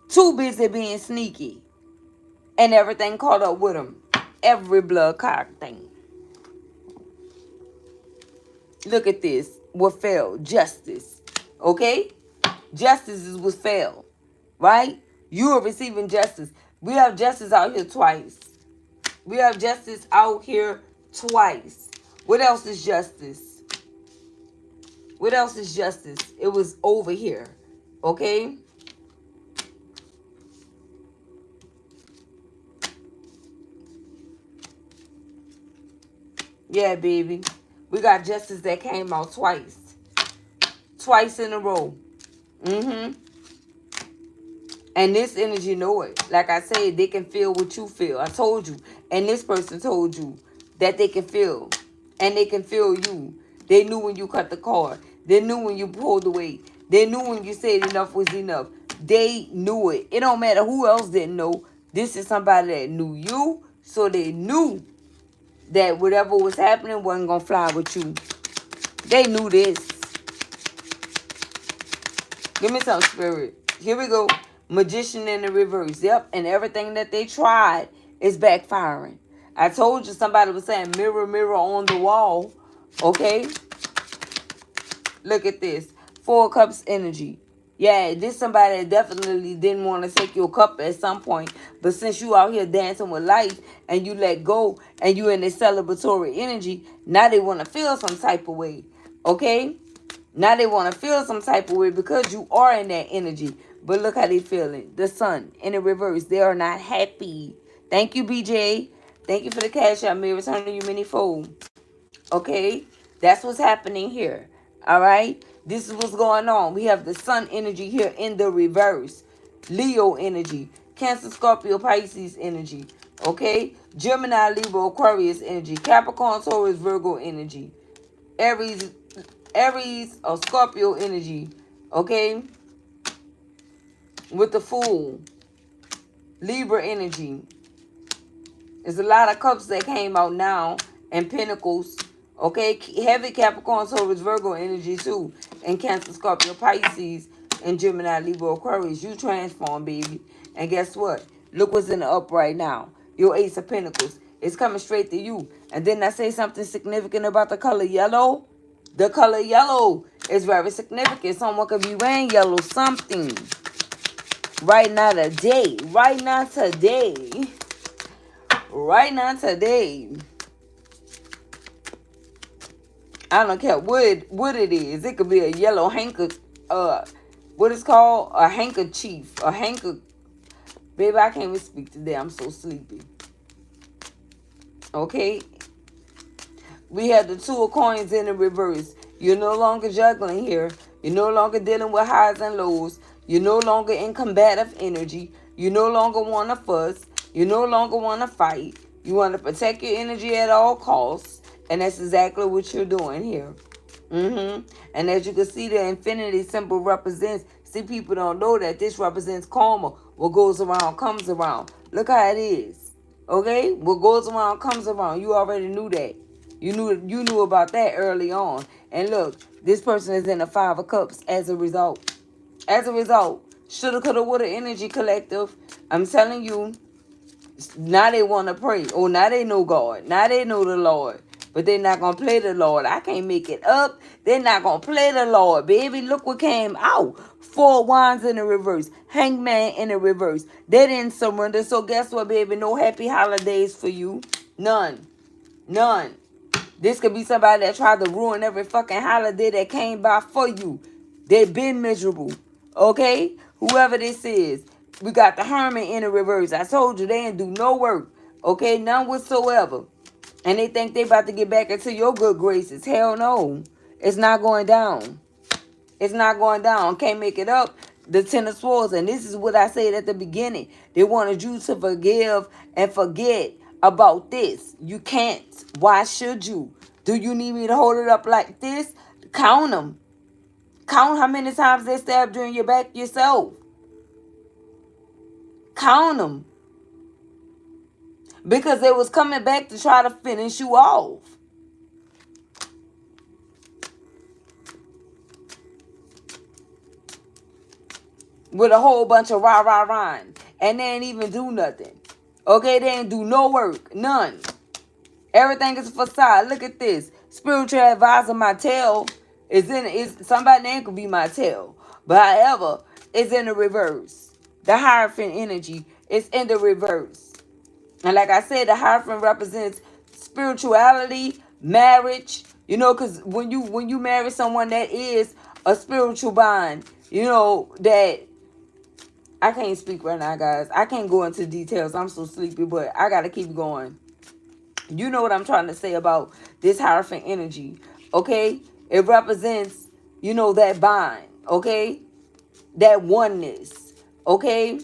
Too busy being sneaky. And everything caught up with them. Every blood cock thing. Look at this. What failed? Justice. Okay? Justice is what failed. Right? You are receiving justice. We have justice out here twice. We have justice out here twice. What else is justice? What else is justice? It was over here. Okay? Yeah, baby. We got justice that came out twice. Twice in a row. Mm-hmm. And this energy know it. Like I said, they can feel what you feel. I told you. And this person told you that they can feel. And they can feel you. They knew when you cut the cord. They knew when you pulled away. They knew when you said enough was enough. They knew it. It don't matter who else didn't know. This is somebody that knew you. So they knew that whatever was happening wasn't going to fly with you. They knew this. Give me some, Spirit. Here we go. Magician in the reverse. Yep. And everything that they tried is backfiring. I told you somebody was saying mirror, mirror on the wall. Okay. Look at this. Four of Cups energy. Yeah, this somebody that definitely didn't want to take your cup at some point. But since you out here dancing with life and you let go and you in this celebratory energy, now they want to feel some type of way. Okay? Now they want to feel some type of way because you are in that energy. But look how they feeling. The Sun in the reverse. They are not happy. Thank you, BJ. Thank you for the cash out. May return to you many-fold. Okay? That's what's happening here. All right? This is what's going on. We have the Sun energy here in the reverse. Leo energy. Cancer, Scorpio, Pisces energy. Okay? Gemini, Libra, Aquarius energy. Capricorn, Taurus, Virgo energy. Aries or Scorpio energy. Okay? With the Fool. Libra energy. There's a lot of cups that came out now. And Pentacles. Okay, heavy Capricorn, Taurus, Virgo energy too. And Cancer, Scorpio, Pisces, and Gemini, Libra, Aquarius. You transform, baby. And guess what? Look what's in the up right now. Your Ace of Pentacles. It's coming straight to you. And then I say something significant about the color yellow. The color yellow is very significant. Someone could be wearing yellow something. Right now today. Right now today. Right now today. I don't care what it is. It could be a yellow handkerchief. What is called? A handkerchief. A handker. Baby, I can't even speak today. I'm so sleepy. Okay? We have the Two of Coins in the reverse. You're no longer juggling here. You're no longer dealing with highs and lows. You're no longer in combative energy. You no longer want to fuss. You no longer want to fight. You want to protect your energy at all costs. And that's exactly what you're doing here. And as you can see, the infinity symbol represents, see, people don't know that this represents karma. What goes around comes around. Look how it is. Okay? What goes around comes around. You already knew that. You knew about that early on. And look, this person is in the Five of Cups as a result. As a result, shoulda, coulda, woulda energy collective. I'm telling you, now they want to pray. Oh, now they know God. Now they know the Lord. But they're not going to play the Lord. I can't make it up. They're not going to play the Lord, baby. Look what came out. Four Wands in the reverse. Hangman in the reverse. They didn't surrender. So guess what, baby? No happy holidays for you. None. None. This could be somebody that tried to ruin every fucking holiday that came by for you. They've been miserable. Okay? Whoever this is. We got the Hermit in the reverse. I told you they didn't do no work. Okay? None whatsoever. And they think they about to get back into your good graces. Hell no. It's not going down. It's not going down. Can't make it up. The Ten of Swords. And this is what I said at the beginning. They wanted you to forgive and forget about this. You can't. Why should you? Do you need me to hold it up like this? Count them. Count how many times they stabbed you in your back yourself. Count them. Because they was coming back to try to finish you off. With a whole bunch of rah. And they ain't even do nothing. Okay, they ain't do no work. None. Everything is a facade. Look at this. Spiritual advisor Mattel is somebody's name could be Mattel. But however, it's in the reverse. The Hierophant energy is in the reverse. And like I said, the Hierophant represents spirituality, marriage. You know, because when you marry someone that is a spiritual bond, you know, that I can't speak right now, guys. I can't go into details. I'm so sleepy, but I got to keep going. You know what I'm trying to say about this Hierophant energy, okay? It represents, you know, that bond, okay? That oneness, okay?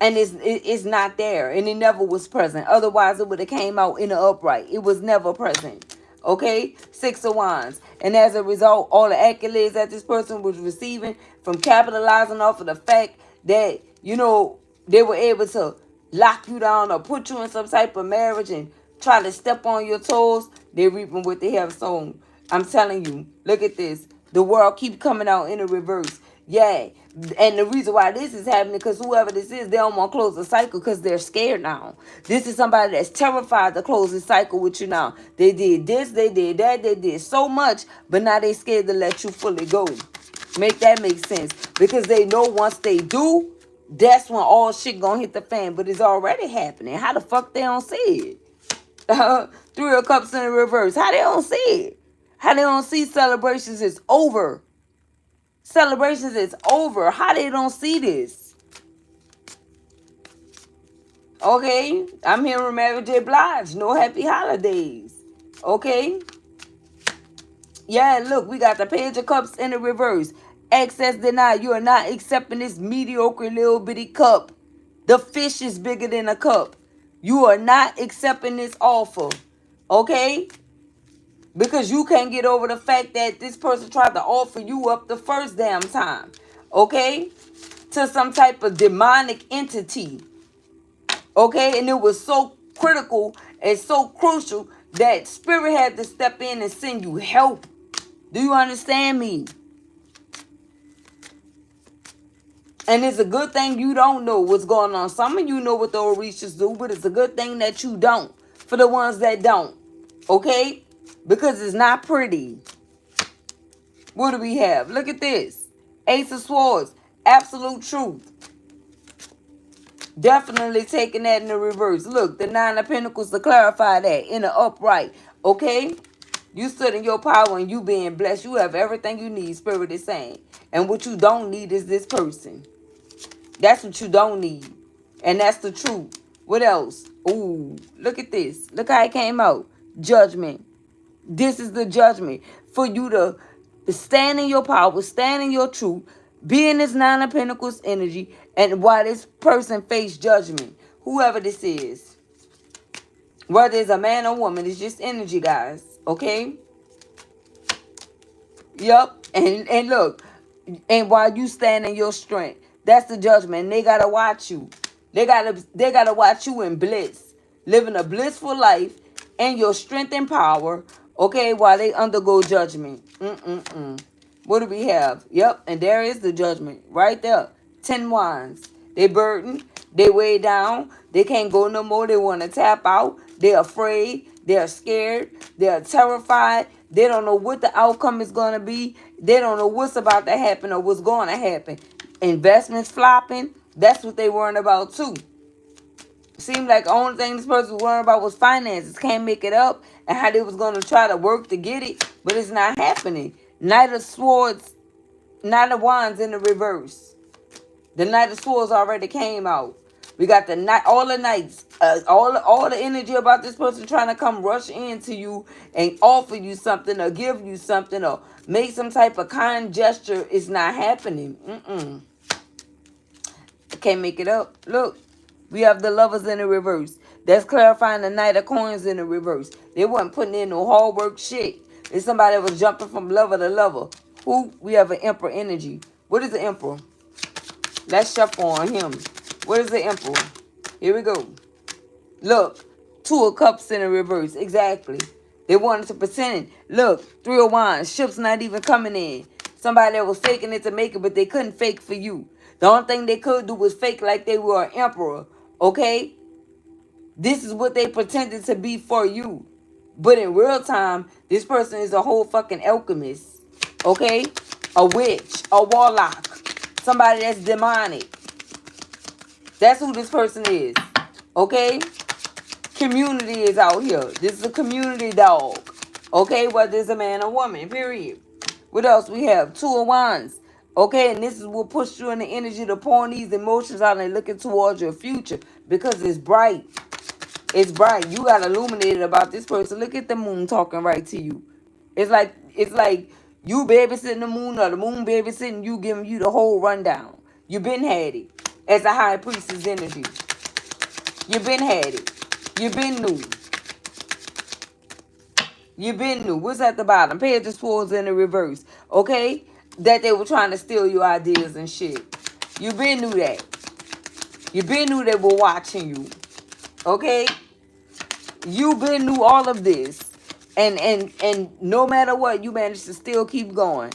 And it's not there, and it never was present. Otherwise, it would have came out in the upright. It was never present, okay? Six of Wands. And as a result, all the accolades that this person was receiving from capitalizing off of the fact that, you know, they were able to lock you down or put you in some type of marriage and try to step on your toes, they're reaping what they have sown. I'm telling you, look at this. The world keep coming out in a reverse. Yeah. And the reason why this is happening, because whoever this is, they don't want to close the cycle because they're scared now. This is somebody that's terrified to close the cycle with you now. They did this, they did that, they did so much, but now they scared to let you fully go. Make that make sense. Because they know once they do, that's when all shit gonna hit the fan. But it's already happening. How the fuck they don't see it? Three of Cups in the reverse. How they don't see it? How they don't see celebrations is over? Celebrations is over. How they don't see this? Okay, I'm hearing Mary J. Blige. No happy holidays. Okay. Yeah, look, we got the Page of Cups in the reverse. Access denied. You are not accepting this mediocre little bitty cup. The fish is bigger than a cup. You are not accepting this offer. Okay? Because you can't get over the fact that this person tried to offer you up the first damn time. Okay? To some type of demonic entity. Okay? And it was so critical and so crucial that Spirit had to step in and send you help. Do you understand me? And it's a good thing you don't know what's going on. Some of you know what the Orishas do, but it's a good thing that you don't. For the ones that don't. Okay? Because it's not pretty. What do we have? Look at this. Ace of Swords. Absolute truth. Definitely taking that in the reverse. Look, the Nine of Pentacles to clarify that in the upright. Okay? You stood in your power and you being blessed. You have everything you need, Spirit is saying. And what you don't need is this person. That's what you don't need. And that's the truth. What else? Ooh, look at this. Look how it came out. Judgment. This is the judgment. For you to stand in your power, stand in your truth, be in this Nine of Pentacles energy, and while this person face judgment, whoever this is, whether it's a man or woman, it's just energy, guys. Okay? Yup. And look, and while you stand in your strength, that's the judgment. And they gotta watch you. They gotta watch you in bliss, living a blissful life and your strength and power. Okay, while they undergo judgment. What do we have? Yep, and there is the judgment right there. 10 wands. They burdened. They weighed down. They can't go no more. They want to tap out. They're afraid. They're scared. They're terrified. They don't know what the outcome is going to be. They don't know what's about to happen or what's going to happen. Investments flopping. That's what they worrying about too. Seemed like the only thing this person was worrying about was finances. Can't make it up. And how they was going to try to work to get it. But it's not happening. Knight of Swords. Knight of Wands in the reverse. The Knight of Swords already came out. We got the night, all the knights, all the energy about this person trying to come rush into you and offer you something or give you something or make some type of kind gesture is not happening. I can't make it up. Look, we have the Lovers in the reverse. That's clarifying the Knight of Coins in the reverse. They wasn't putting in no hard work shit. It's somebody that was jumping from lover to lover. Who? We have an Emperor energy. What is the Emperor? Let's shuffle on him. What is the Emperor? Here we go. Look, Two of Cups in the reverse. Exactly. They wanted to present it. Look, Three of Wands. Ships not even coming in. Somebody that was faking it to make it, but they couldn't fake for you. The only thing they could do was fake like they were an emperor. Okay? This is what they pretended to be for you. But in real time, this person is a whole fucking alchemist. Okay? A witch. A warlock. Somebody that's demonic. That's who this person is. Okay? Community is out here. This is a community dog. Okay? Whether it's a man or woman. Period. What else we have? Two of Wands. Okay? And this is what push you in the energy to pour these emotions out and looking towards your future. Because it's bright. It's bright. You got illuminated about this person. Look at the moon talking right to you. It's like you babysitting the moon or the moon babysitting you, giving you the whole rundown. You been had it. As a high priestess energy. You been had it. You been new. You been new. What's at the bottom? Page of Swords in the reverse. Okay? That they were trying to steal your ideas and shit. You been knew that. You been knew they were watching you. Okay? You been knew all of this. And no matter what, you managed to still keep going.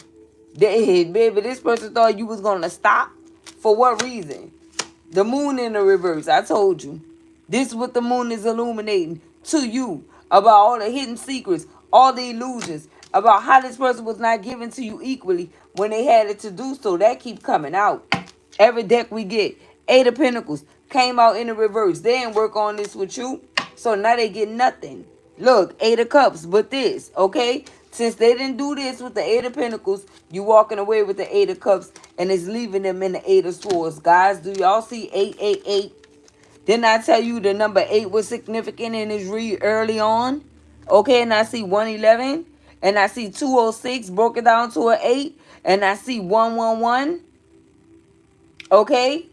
Baby, this person thought you was going to stop. For what reason? The moon in the reverse. I told you. This is what the moon is illuminating to you. About all the hidden secrets. All the illusions. About how this person was not given to you equally when they had it to do so. That keep coming out. Every deck we get. Eight of Pentacles came out in the reverse. They didn't work on this with you. So now they get nothing. Look, Eight of Cups. But this, okay? Since they didn't do this with the Eight of Pentacles, you walking away with the Eight of Cups and it's leaving them in the Eight of Swords. Guys, do y'all see 888? Didn't I tell you the number 8 was significant and it's read early on? Okay, and I see 111. And I see 206 broken down to an 8. And I see 111. Okay?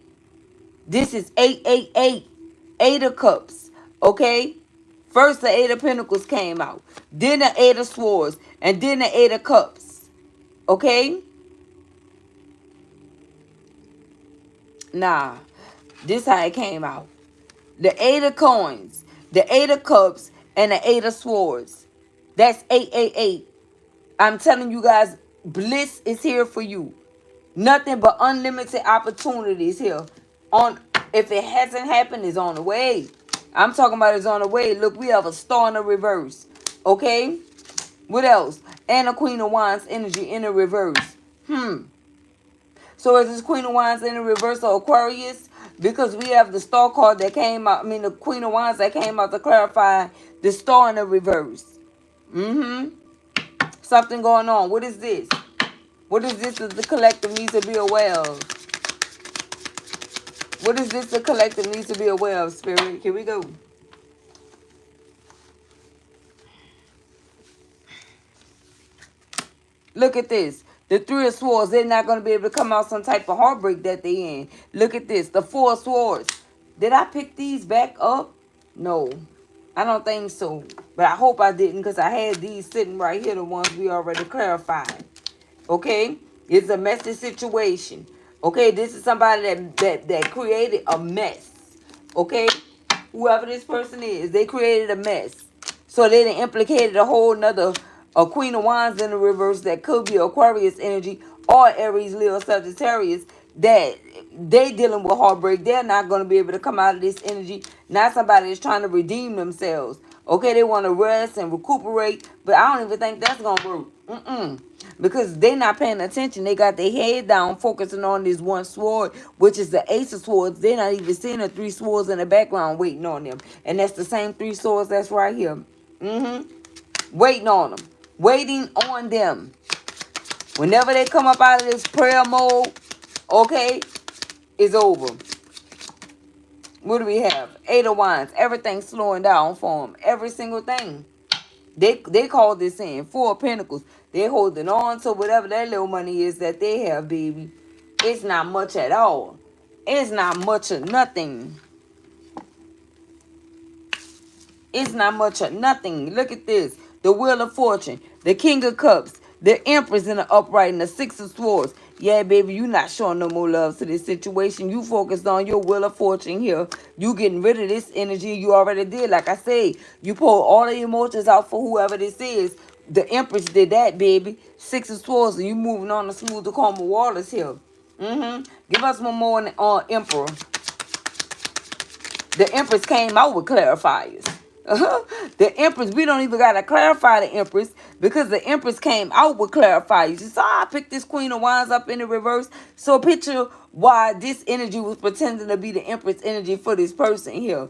This is 888. Eight of Cups. Okay? First the Eight of Pentacles came out. Then the Eight of Swords. And then the Eight of Cups. Okay? Nah. This how it came out. The Eight of Coins. The Eight of Cups. And the Eight of Swords. That's 888. I'm telling you guys, bliss is here for you. Nothing but unlimited opportunities here. If it hasn't happened, it's on the way. I'm talking about it's on the way. Look, we have a star in the reverse. Okay? What else? And a Queen of Wands energy in the reverse. So is this Queen of Wands in the reverse or Aquarius? Because we have the star card that came out. I mean, the Queen of Wands that came out to clarify the star in the reverse. Something going on. What is this? What is this that the collective needs to be aware of? What is this the collective needs to be aware of, Spirit? Here we go. Look at this. The Three of Swords, they're not going to be able to come out some type of heartbreak that they in. Look at this. The Four of Swords. Did I pick these back up? No. I don't think so. But I hope I didn't because I had these sitting right here, the ones we already clarified. Okay? It's a messy situation. Okay? This is somebody that created a mess. Okay? Whoever this person is, they created a mess. So they done implicated a whole nother Queen of Wands in the reverse that could be Aquarius energy or Aries, Leo, Sagittarius that they dealing with heartbreak. They're not going to be able to come out of this energy. Not somebody that's trying to redeem themselves. Okay, they want to rest and recuperate, but I don't even think that's going to work. Because they're not paying attention. They got their head down, focusing on this one sword, which is the Ace of Swords. They're not even seeing the three swords in the background waiting on them. And that's the same three swords that's right here. Waiting on them. Waiting on them. Whenever they come up out of this prayer mode, okay, it's over. What do we have? Eight of Wands. Everything's slowing down for them. Every single thing. They call this in. Four of Pentacles. They're holding on to whatever that little money is that they have, baby. It's not much at all. It's not much of nothing. It's not much of nothing. Look at this. The Wheel of Fortune. The King of Cups. The Empress in the upright and the Six of Swords. Yeah, baby, you not showing no more love to this situation. You focused on your Wheel of Fortune here. You getting rid of this energy you already did. Like I say, you pulled all the emotions out for whoever this is. The Empress did that, baby. Six of Swords, and you moving on to smoother, calmer waters here. Give us one more on Emperor. The Empress came out with clarifiers. The Empress, we don't even got to clarify the Empress because the Empress came out with clarifiers. You saw I picked this Queen of Wands up in the reverse. So picture why this energy was pretending to be the Empress energy for this person here.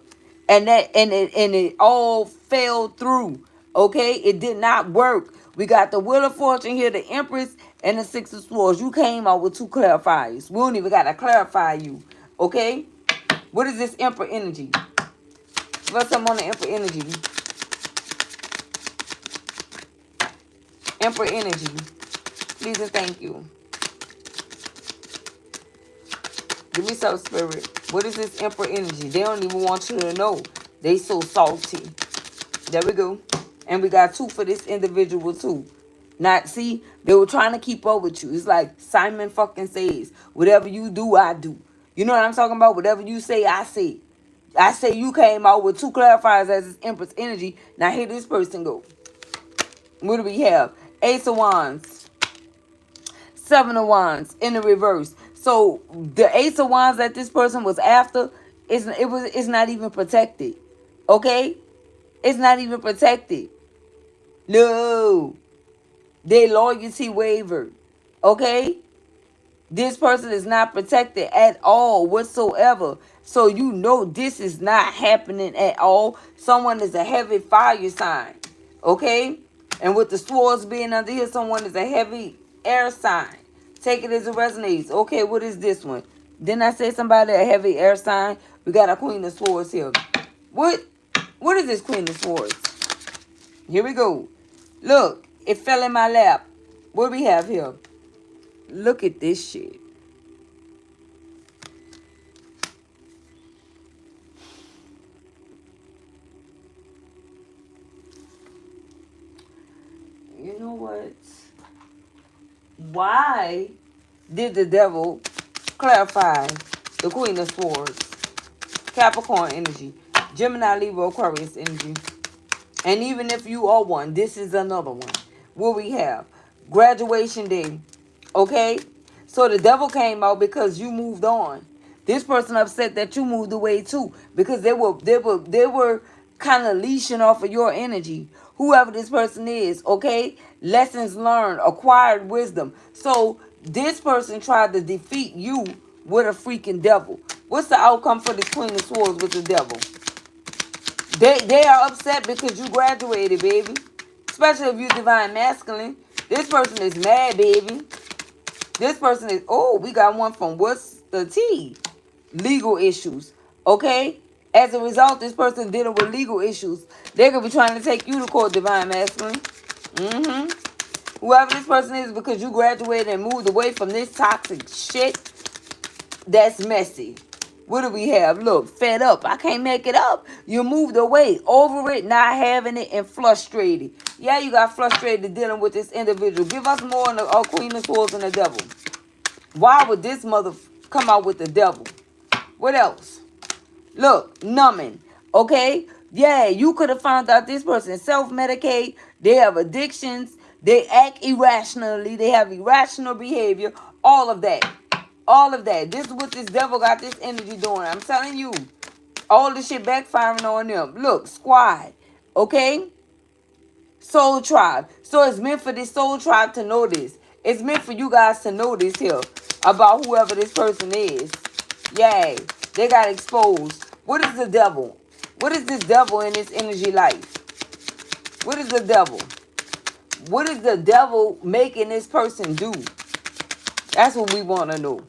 And it all fell through. Okay? It did not work. We got the Wheel of Fortune here, the Empress, and the Six of Swords. You came out with two clarifiers. We don't even got to clarify you. Okay? What is this Emperor energy? What's up on the Emperor energy? Emperor energy. Please and thank you. Give me some, Spirit. What is this Emperor energy? They don't even want you to know. They so salty. There we go. And we got two for this individual too. Not, see, they were trying to keep up with you. It's like Simon fucking says, whatever you do, I do. You know what I'm talking about? Whatever you say, I say. I say you came out with two clarifiers as this Empress energy. Now here this person go. What do we have? Ace of Wands. Seven of Wands in the reverse. So the Ace of Wands that this person was after, it's not even protected. Okay? It's not even protected. No. Their loyalty wavered. Okay? This person is not protected at all whatsoever. So you know this is not happening at all. Someone is a heavy fire sign. Okay? And with the swords being under here, someone is a heavy air sign. Take it as it resonates. Okay, what is this one? Didn't I say somebody a heavy air sign? We got a Queen of Swords here. What is this Queen of Swords? Here we go. Look, it fell in my lap. What do we have here? Look at this shit. You know what? Why did the devil clarify the Queen of Swords? Capricorn energy. Gemini, Libra, Aquarius energy. And even if you are one, this is another one. What we have? Graduation day. Okay? So the devil came out because you moved on. This person upset that you moved away too. Because they were kind of leashing off of your energy. Whoever this person is, okay? Lessons learned, acquired wisdom. So this person tried to defeat you with a freaking devil. What's the outcome for this Queen of Swords with the devil? They are upset because you graduated, baby. Especially if you're divine masculine. This person is mad, baby. This person is, oh, we got one from what's the T? Legal issues. Okay? As a result, this person dealing with legal issues. They could be trying to take you to court, divine masculine. Whoever this person is, because you graduated and moved away from this toxic shit, that's messy. What do we have? Look, fed up. I can't make it up. You moved away, over it, not having it, and frustrated. Yeah, you got frustrated dealing with this individual. Give us more on the Queen of Swords and the devil. Why would this mother come out with the devil? What else? Look, numbing. Okay? Yeah, you could have found out this person self-medicate. They have addictions. They act irrationally. They have irrational behavior. All of that. All of that. This is what this devil got this energy doing. I'm telling you. All this shit backfiring on them. Look, squad. Okay? Soul tribe. So it's meant for this soul tribe to know this. It's meant for you guys to know this here. About whoever this person is. Yay. They got exposed. What is the devil? What is this devil in this energy life? What is the devil? What is the devil making this person do? That's what we want to know.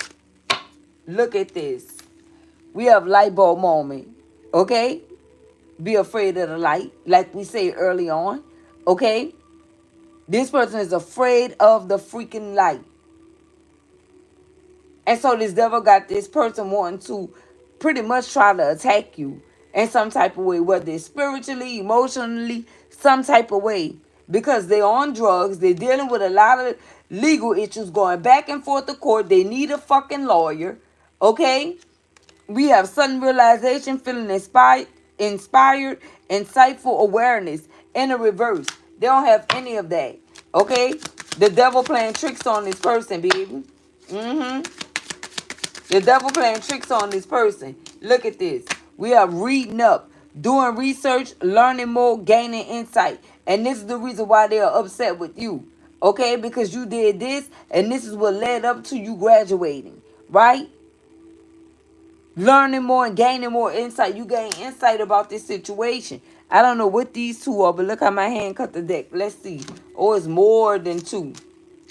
Look at this. We have light bulb moment. Okay? Be afraid of the light, like we say early on. Okay? This person is afraid of the freaking light. And so this devil got this person wanting to pretty much try to attack you in some type of way, whether it's spiritually, emotionally, some type of way. Because they're on drugs, they're dealing with a lot of legal issues, going back and forth to court. They need a fucking lawyer. Okay? We have sudden realization, feeling inspired, insightful awareness, and a reverse. They don't have any of that. Okay? The devil playing tricks on this person, baby. The devil playing tricks on this person. Look at this. We are reading up, doing research, learning more, gaining insight. And this is the reason why they are upset with you. Okay? Because you did this, and this is what led up to you graduating. Right? Learning more and gaining more insight. You gain insight about this situation. I don't know what these two are, but look how my hand cut the deck. Let's see. Oh, it's more than two.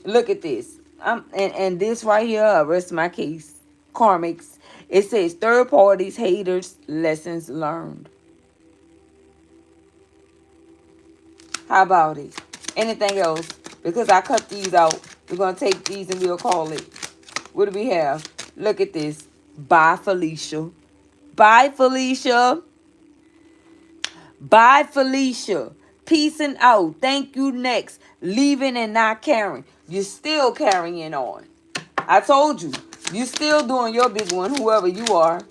Look at this. And this right here, rest my case. Karmics. It says third parties, haters, lessons learned. How about it? Anything else? Because I cut these out. We're going to take these and we'll call it. What do we have? Look at this. Bye, Felicia. Bye, Felicia. Bye, Felicia. Peacing out. Thank you, next. Leaving and not caring. You're still carrying on. I told you. You're still doing your big one, whoever you are.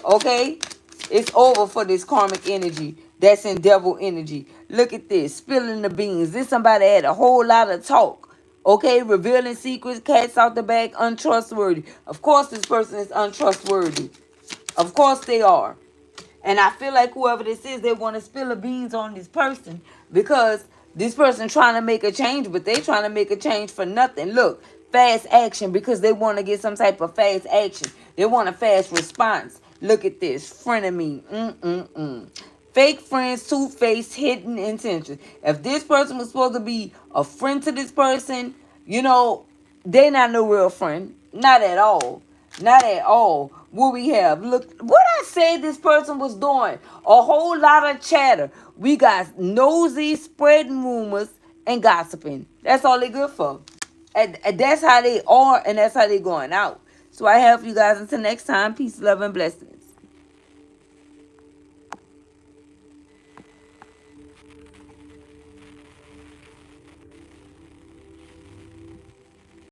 Okay? It's over for this karmic energy that's in devil energy. Look at this. Spilling the beans. This somebody had a whole lot of talk. Okay? Revealing secrets. Cats out the bag. Untrustworthy. Of course this person is untrustworthy. Of course they are. And I feel like whoever this is, they want to spill the beans on this person because this person trying to make a change, but they trying to make a change for nothing. Look, fast action because they want to get some type of fast action. They want a fast response. Look at this. Frenemy. Fake friends, two-faced, hidden intentions. If this person was supposed to be a friend to this person, you know, they're not no real friend. Not at all. Not at all. What we have. Look, what I said this person was doing. A whole lot of chatter. We got nosy, spreading rumors, and gossiping. That's all they good for. And that's how they are, and that's how they going out. So I have you guys until next time. Peace, love, and blessings.